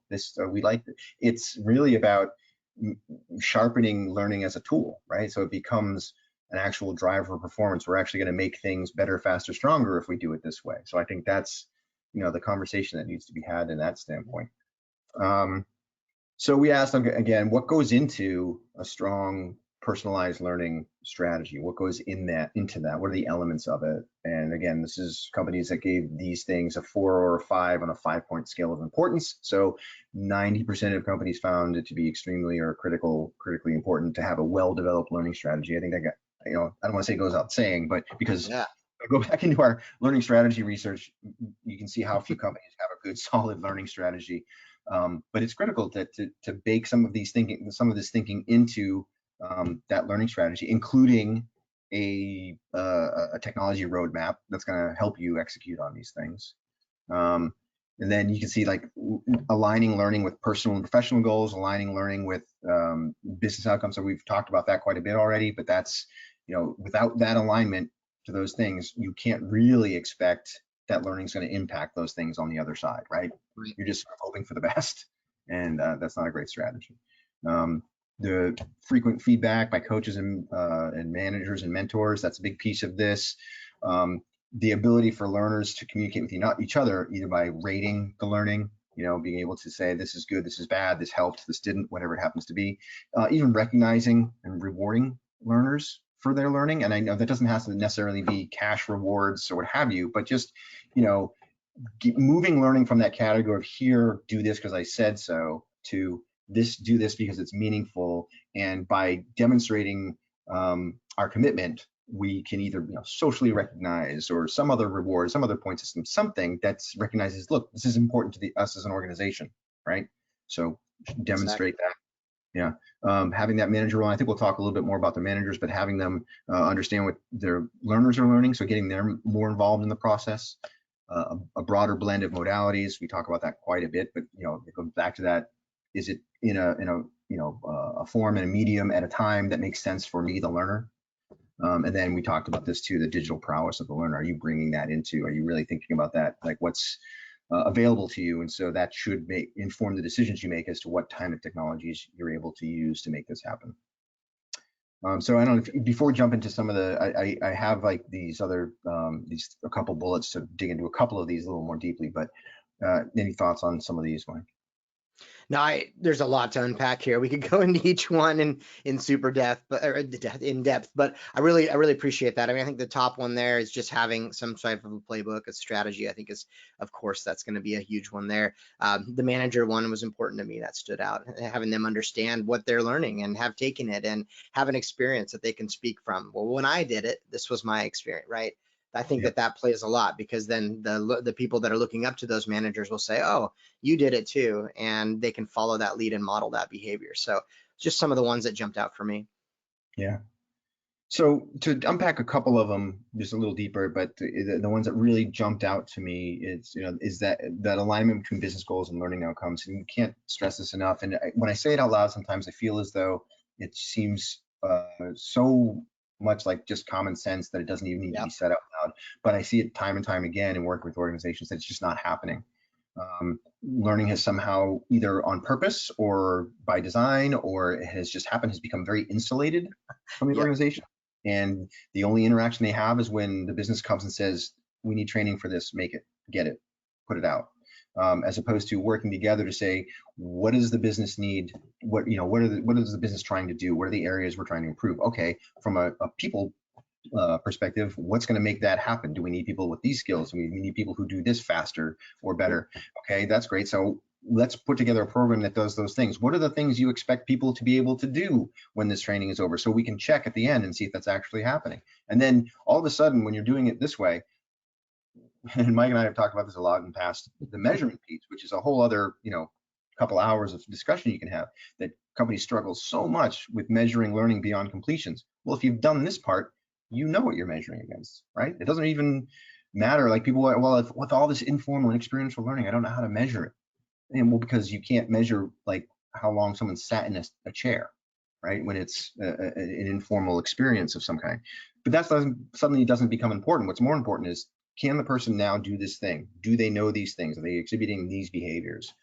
We like it. It's really about sharpening learning as a tool, right? So it becomes an actual driver for performance. We're actually going to make things better, faster, stronger if we do it this way. So I think that's, the conversation that needs to be had in that standpoint. So we asked them again, what goes into a strong personalized learning strategy? What goes into that? What are the elements of it? And again, this is companies that gave these things a 4 or a 5 on a 5-point scale of importance. So 90% of companies found it to be extremely or critically important to have a well-developed learning strategy. I think that I don't want to say it goes out saying, but because I go back into our learning strategy research, you can see how few companies have a good, solid learning strategy. But it's critical to bake some of this thinking into that learning strategy, including a technology roadmap that's going to help you execute on these things. And then you can see like aligning learning with personal and professional goals, aligning learning with business outcomes. So we've talked about that quite a bit already, but that's, without that alignment to those things, you can't really expect that learning is going to impact those things on the other side, right? You're just hoping for the best, and that's not a great strategy. The frequent feedback by coaches and managers and mentors, that's a big piece of this. The ability for learners to communicate with each other, either by rating the learning, being able to say, this is good, this is bad, this helped, this didn't, whatever it happens to be. Even recognizing and rewarding learners for their learning. And I know that doesn't have to necessarily be cash rewards or what have you, but just, moving learning from that category of here, do this because I said so, to this, do this because it's meaningful. And by demonstrating our commitment, we can either socially recognize or some other reward, some other point system, something that recognizes, look, this is important to us as an organization, right? So demonstrate that. Yeah. Having that manager role, I think we'll talk a little bit more about the managers, but having them understand what their learners are learning, so getting them more involved in the process. A broader blend of modalities, we talk about that quite a bit, but it goes back to that. Is it in a form and a medium at a time that makes sense for me, the learner? And then we talked about this too, the digital prowess of the learner. Are you bringing that into, are you really thinking about that? Like what's available to you? And so that should inform the decisions you make as to what kind of technologies you're able to use to make this happen. So I don't know if, before we jump into some of the, I have like these other, a couple bullets to dig into a couple of these a little more deeply, but any thoughts on some of these, Mike? No, there's a lot to unpack here. We could go into each one in super depth, but in depth. But I really appreciate that. I mean, I think the top one there is just having some type of a playbook, a strategy. I think is, of course, that's going to be a huge one there. The manager one was important to me. That stood out. Having them understand what they're learning and have taken it and have an experience that they can speak from. Well, when I did it, this was my experience, right? I think that plays a lot, because then the people that are looking up to those managers will say, oh, you did it too, and they can follow that lead and model that behavior. So just some of the ones that jumped out for me. Yeah. So to unpack a couple of them just a little deeper, but the ones that really jumped out to me is that alignment between business goals and learning outcomes. And you can't stress this enough. And when I say it out loud, sometimes I feel as though it seems so much like just common sense that it doesn't even need to be said out loud. But I see it time and time again in working with organizations that it's just not happening. Learning has somehow, either on purpose or by design, or it has just happened, has become very insulated from the organization. And the only interaction they have is when the business comes and says, we need training for this, make it, get it, put it out. As opposed to working together to say, what does the business need? What is the business trying to do? What are the areas we're trying to improve? Okay, from a people perspective, what's going to make that happen? Do we need people with these skills? Do we need people who do this faster or better? Okay, that's great. So let's put together a program that does those things. What are the things you expect people to be able to do when this training is over, so we can check at the end and see if that's actually happening? And then all of a sudden, when you're doing it this way, and Mike and I have talked about this a lot in the past, the measurement piece, which is a whole other, couple hours of discussion you can have, that companies struggle so much with measuring learning beyond completions. Well, if you've done this part, you know what you're measuring against, right? It doesn't even matter. Like people are, well, with all this informal and experiential learning, I don't know how to measure it. And well, because you can't measure like how long someone sat in a chair, right? When it's an informal experience of some kind. But that's something that doesn't become important. What's more important is, can the person now do this thing? Do they know these things? Are they exhibiting these behaviors?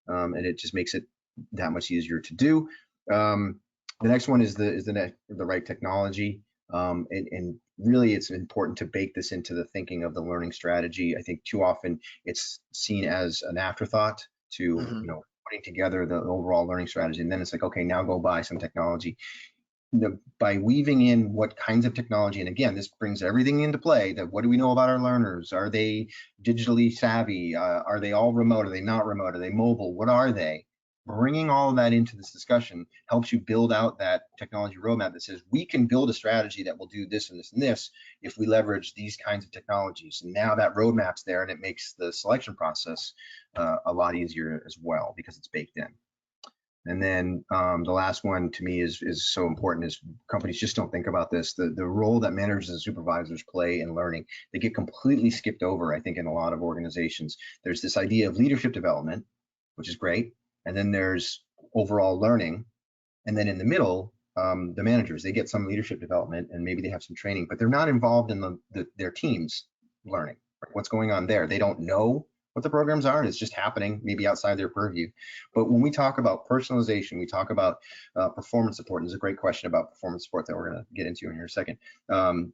And it just makes it that much easier to do. The next one is the right technology. And really, it's important to bake this into the thinking of the learning strategy. I think too often it's seen as an afterthought to putting together the overall learning strategy, and then it's like, okay, now go buy some technology. By weaving in what kinds of technology, and again, this brings everything into play, that what do we know about our learners? Are they digitally savvy? Are they all remote? Are they not remote? Are they mobile? What are they? Bringing all of that into this discussion helps you build out that technology roadmap that says, we can build a strategy that will do this and this and this if we leverage these kinds of technologies. And now that roadmap's there, and it makes the selection process a lot easier as well, because it's baked in. And then the last one to me is so important is companies just don't think about this. The role that managers and supervisors play in learning, they get completely skipped over, I think, in a lot of organizations. There's this idea of leadership development, which is great. And then there's overall learning. And then in the middle, the managers, they get some leadership development and maybe they have some training, but they're not involved in their team's learning. What's going on there? They don't know what the programs are, and it's just happening maybe outside their purview. But when we talk about personalization, we talk about performance support. And there's a great question about performance support that we're going to get into in here in a second.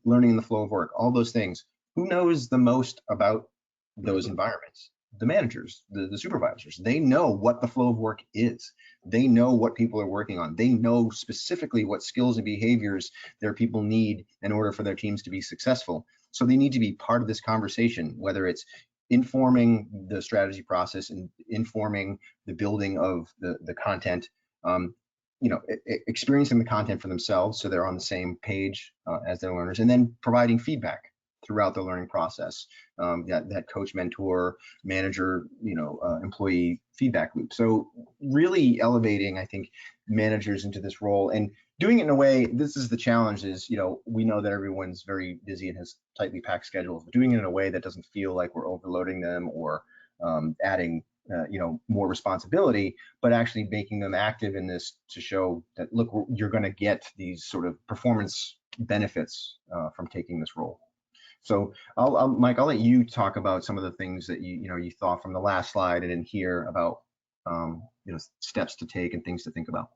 Learning in the flow of work, all those things. Who knows the most about those environments? The managers, the supervisors. They know what the flow of work is. They know what people are working on. They know specifically what skills and behaviors their people need in order for their teams to be successful. So they need to be part of this conversation, whether it's informing the strategy process and informing the building of the content, experiencing the content for themselves so they're on the same page as their learners, and then providing feedback throughout the learning process, that coach, mentor, manager, employee feedback loop. So really elevating, I think, managers into this role and doing it in a way, this is the challenge is, we know that everyone's very busy and has tightly packed schedules, but doing it in a way that doesn't feel like we're overloading them or adding, more responsibility, but actually making them active in this to show that, look, you're going to get these sort of performance benefits from taking this role. So Mike, I'll let you talk about some of the things that you thought from the last slide and in here about steps to take and things to think about.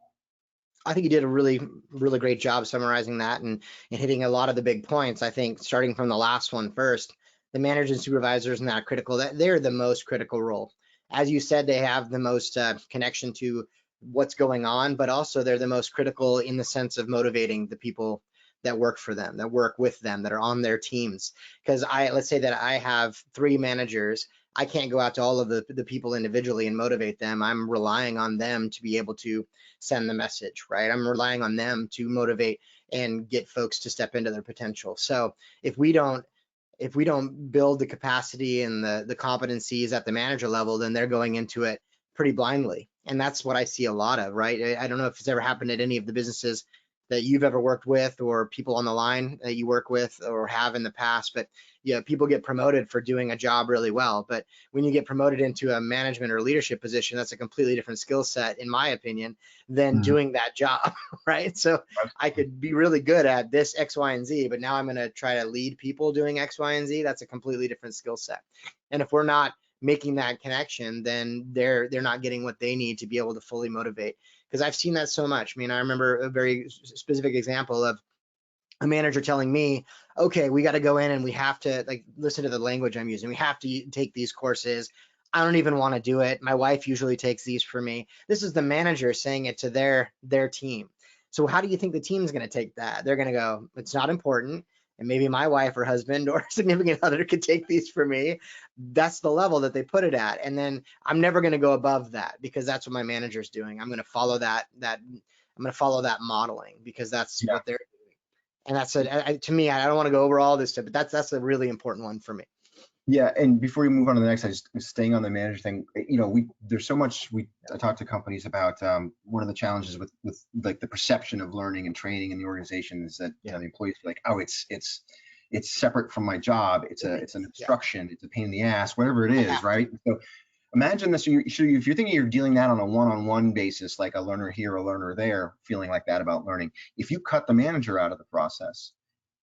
I think you did a really, really great job summarizing that and hitting a lot of the big points. I think starting from the last one first, the managers and supervisors are not critical. They're the most critical role. As you said, they have the most connection to what's going on, but also they're the most critical in the sense of motivating the people that work for them, that work with them, that are on their teams. Because let's say that I have 3 managers. I can't go out to all of the people individually and motivate them. I'm relying on them to be able to send the message, right? I'm relying on them to motivate and get folks to step into their potential. So if we don't build the capacity and the competencies at the manager level, then they're going into it pretty blindly. And that's what I see a lot of, right? I don't know if it's ever happened at any of the businesses that you've ever worked with or people on the line that you work with or have in the past, but people get promoted for doing a job really well. But when you get promoted into a management or leadership position, that's a completely different skill set, in my opinion, than doing that job, right? So I could be really good at this X, Y, and Z, but now I'm going to try to lead people doing X, Y, and Z. That's a completely different skill set. And if we're not making that connection, then they're not getting what they need to be able to fully motivate. Because I've seen that so much. I mean, I remember a very specific example of a manager telling me, okay, we got to go in and we have to, like, listen to the language I'm using. We have to take these courses. I don't even want to do it. My wife usually takes these for me. This is the manager saying it to their team. So how do you think the team's going to take that? They're going to go, it's not important. And maybe my wife or husband or significant other could take these for me. That's the level that they put it at. And then I'm never going to go above that because that's what my manager's doing. I'm going to follow that modeling because that's what they're doing. And that's to me, I don't want to go over all this stuff, but that's a really important one for me. Yeah, and before we move on to the next, I just staying on the manager thing. There's so much I talk to companies about. One of the challenges with like the perception of learning and training in the organization is that the employees are like, oh, it's separate from my job. It's an obstruction. It's a pain in the ass. Whatever it is, right? So imagine this. If you're thinking you're dealing that on a one-on-one basis, like a learner here, a learner there, feeling like that about learning. If you cut the manager out of the process,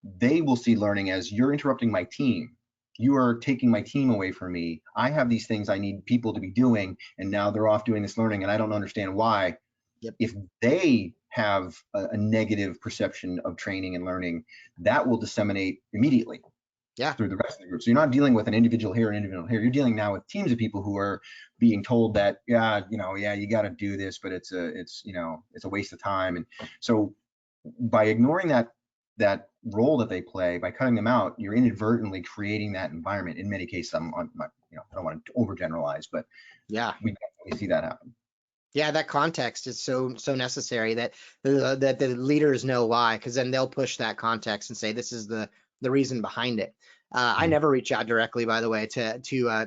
they will see learning as you're interrupting my team. You are taking my team away from me. I have these things I need people to be doing, and now they're off doing this learning, and I don't understand why. If they have a negative perception of training and learning, that will disseminate immediately through the rest of the group. So you're not dealing with an individual here, an individual here. You're dealing now with teams of people who are being told that, you got to do this, but it's a waste of time. And so by ignoring that role that they play, by cutting them out, you're inadvertently creating that environment. In many cases, I don't want to overgeneralize, but we definitely see that happen. Yeah, that context is so necessary that the leaders know why, because then they'll push that context and say this is the reason behind it. I never reach out directly, by the way, to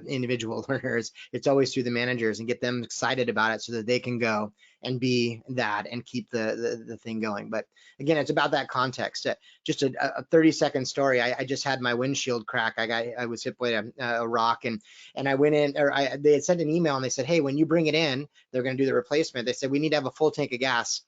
individual learners. It's always through the managers and get them excited about it so that they can go and be that and keep the thing going. But again, it's about that context. Just a 30-second story. I just had my windshield crack. I was hit by a rock, and I went in, or they had sent an email and they said, hey, when you bring it in, they're going to do the replacement. They said we need to have a full tank of gas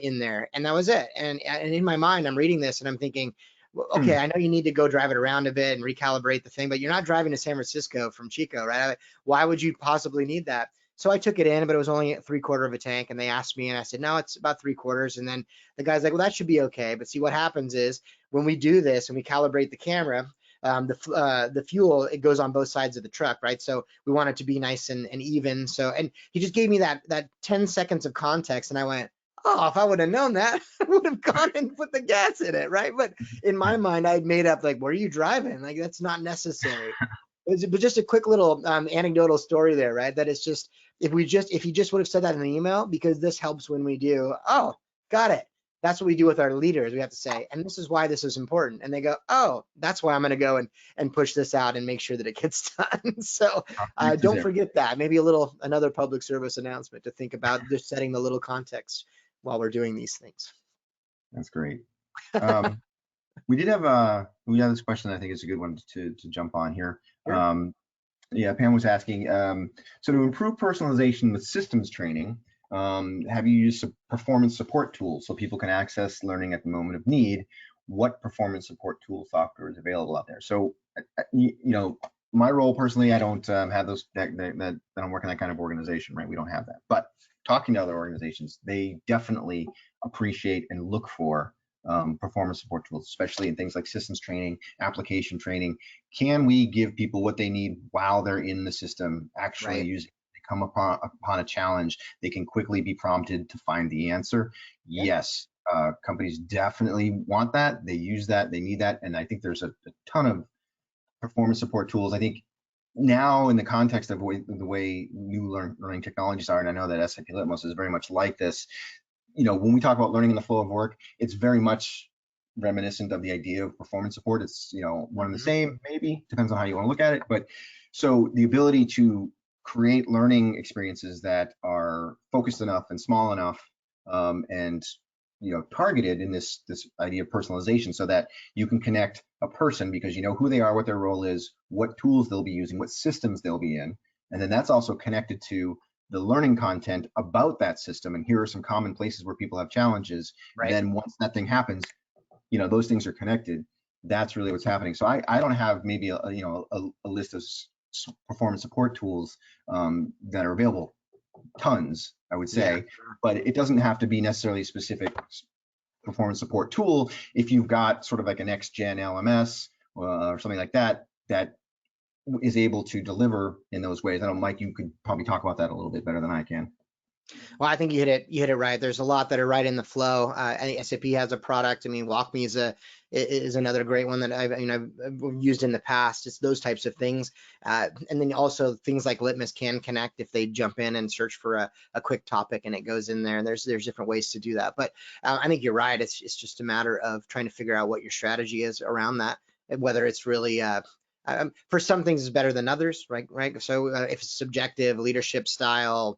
in there, and that was it. And in my mind, I'm reading this and I'm thinking, well, okay, I know you need to go drive it around a bit and recalibrate the thing, but you're not driving to San Francisco from Chico, right? Why would you possibly need that? So I took it in, but it was only 3/4 of a tank, and they asked me, and I said, no, it's about 3/4. And then the guy's like, well, that should be okay. But see, what happens is when we do this and we calibrate the camera, the fuel, it goes on both sides of the truck, right? So we want it to be nice and even. So, and he just gave me that 10 seconds of context, and I went, oh, if I would have known that, I would have gone and put the gas in it, right? But in my mind, I'd made up like, where are you driving? Like, that's not necessary. But just a quick little anecdotal story there, right? That it's just, if he just would have said that in the email, because this helps when we do, oh, got it. That's what we do with our leaders. We have to say, and this is why this is important. And they go, oh, that's why I'm going to go and push this out and make sure that it gets done. So don't forget that. Maybe another public service announcement to think about, just setting the little context while we're doing these things. That's great. We have this question. I think is a good one to jump on here. Sure. Yeah, Pam was asking, so to improve personalization with systems training, have you used performance support tools so people can access learning at the moment of need? What performance support tool software is available out there? So, you know, my role personally, I don't have those, that I don't work in that kind of organization, right? We don't have that. But talking to other organizations, they definitely appreciate and look for performance support tools, especially in things like systems training, application training. Can we give people what they need while they're in the system, actually using? They come upon a challenge, they can quickly be prompted to find the answer. Yep. Yes, companies definitely want that. They use that, they need that. And I think there's a ton of performance support tools. I think now in the context of the way new learning technologies are, and I know that SAP Litmos is very much like this, you know, when we talk about learning in the flow of work, it's very much reminiscent of the idea of performance support. It's, you know, one and the same, maybe, depends on how you want to look at it. But so the ability to create learning experiences that are focused enough and small enough and, you know, targeted in this idea of personalization, so that you can connect a person because you know who they are, what their role is, what tools they'll be using, what systems they'll be in. And then that's also connected to the learning content about that system. And here are some common places where people have challenges. Right. Then once that thing happens, you know, those things are connected. That's really what's happening. So I don't have maybe a list of performance support tools that are available. Tons, I would say, yeah. But it doesn't have to be necessarily a specific performance support tool. If you've got sort of like a next gen LMS or something like that, that is able to deliver in those ways. I don't know, Mike, you could probably talk about that a little bit better than I can. Well, I think you hit it right. There's a lot that are right in the flow. SAP has a product. I mean, WalkMe is another great one that I've used in the past. It's those types of things. And then also things like Litmos can connect if they jump in and search for a quick topic and it goes in there. And there's different ways to do that. But I think you're right. It's just a matter of trying to figure out what your strategy is around that, whether it's really for some things is better than others, right? So if it's subjective, leadership style,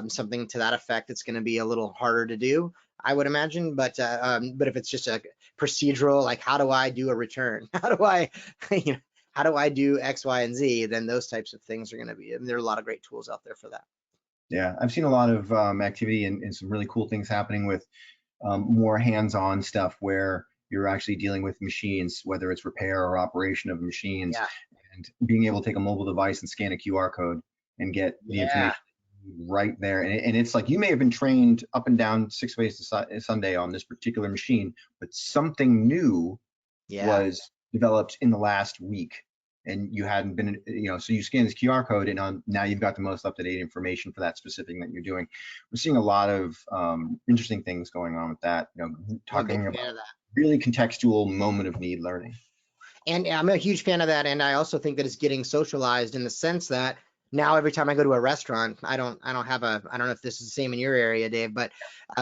something to that effect, it's going to be a little harder to do, I would imagine. But if it's just a procedural, like how do I do a return? How do I, how do I do X, Y, and Z? Then those types of things are going to be. There are a lot of great tools out there for that. Yeah, I've seen a lot of activity and some really cool things happening with more hands-on stuff where you're actually dealing with machines, whether it's repair or operation of machines, and being able to take a mobile device and scan a QR code and get the information right there. And it's like you may have been trained up and down 6 ways to Sunday on this particular machine, but something new was developed in the last week, and you hadn't been, so you scan this QR code and now you've got the most up-to-date information for that specific thing that you're doing. We're seeing a lot of interesting things going on with that, talking about really contextual moment of need learning. And I'm a huge fan of that. And I also think that it's getting socialized in the sense that now every time I go to a restaurant, I don't know if this is the same in your area, Dave, but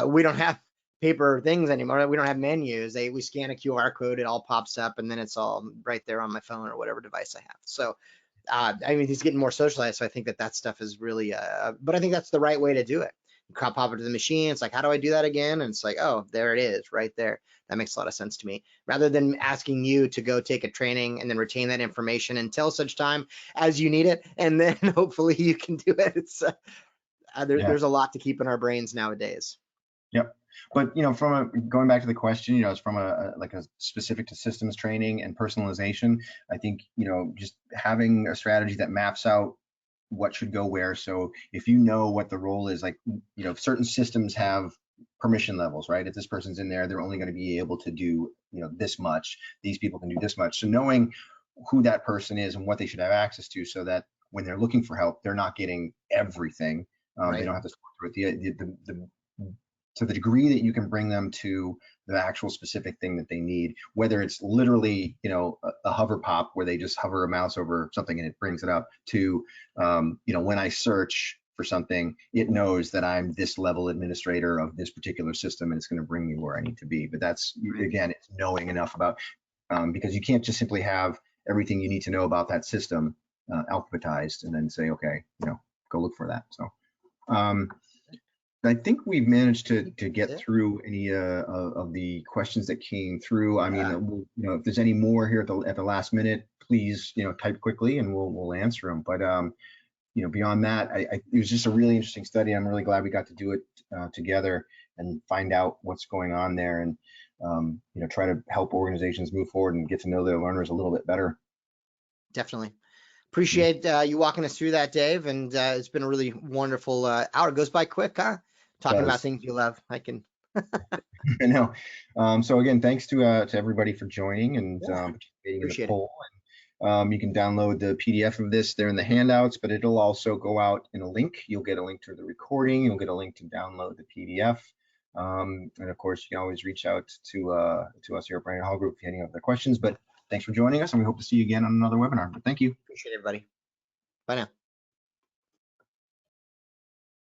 we don't have paper things anymore. We don't have menus. We scan a QR code, it all pops up, and then it's all right there on my phone or whatever device I have. So I mean, it's getting more socialized. So I think that stuff is really, but I think that's the right way to do it. pop up to the machine. It's like, how do I do that again? And it's like, oh, there it is right there. That makes a lot of sense to me. Rather than asking you to go take a training and then retain that information until such time as you need it, and then hopefully you can do it. It's there's a lot to keep in our brains nowadays. Yep. But going back to the question, it's from a specific to systems training and personalization. I think just having a strategy that maps out what should go where. So if you know what the role is, like certain systems have permission levels, right? If this person's in there, they're only going to be able to do this much. These people can do this much. So knowing who that person is and what they should have access to, so that when they're looking for help, they're not getting everything. Right. They don't have to sort through it. To the degree that you can bring them to the actual specific thing that they need, whether it's literally, a hover pop where they just hover a mouse over something and it brings it up, to, when I search for something, it knows that I'm this level administrator of this particular system and it's going to bring me where I need to be. But that's, again, it's knowing enough about, because you can't just simply have everything you need to know about that system alphabetized and then say, okay, go look for that. So, I think we've managed to get through any of the questions that came through. I mean, if there's any more here at the last minute, please, type quickly and we'll answer them. But beyond that, it was just a really interesting study. I'm really glad we got to do it together and find out what's going on there, and try to help organizations move forward and get to know their learners a little bit better. Definitely. Appreciate you walking us through that, Dave. And it's been a really wonderful hour. It goes by quick, huh? Talking about things you love. I I know. So again, thanks to everybody for joining and participating in the poll. And, you can download the PDF of this there in the handouts, but it'll also go out in a link. You'll get a link to the recording. You'll get a link to download the PDF. And of course, you can always reach out to us here at Brandon Hall Group if you have any other questions. But thanks for joining us, and we hope to see you again on another webinar. But thank you. appreciate everybody. Bye now.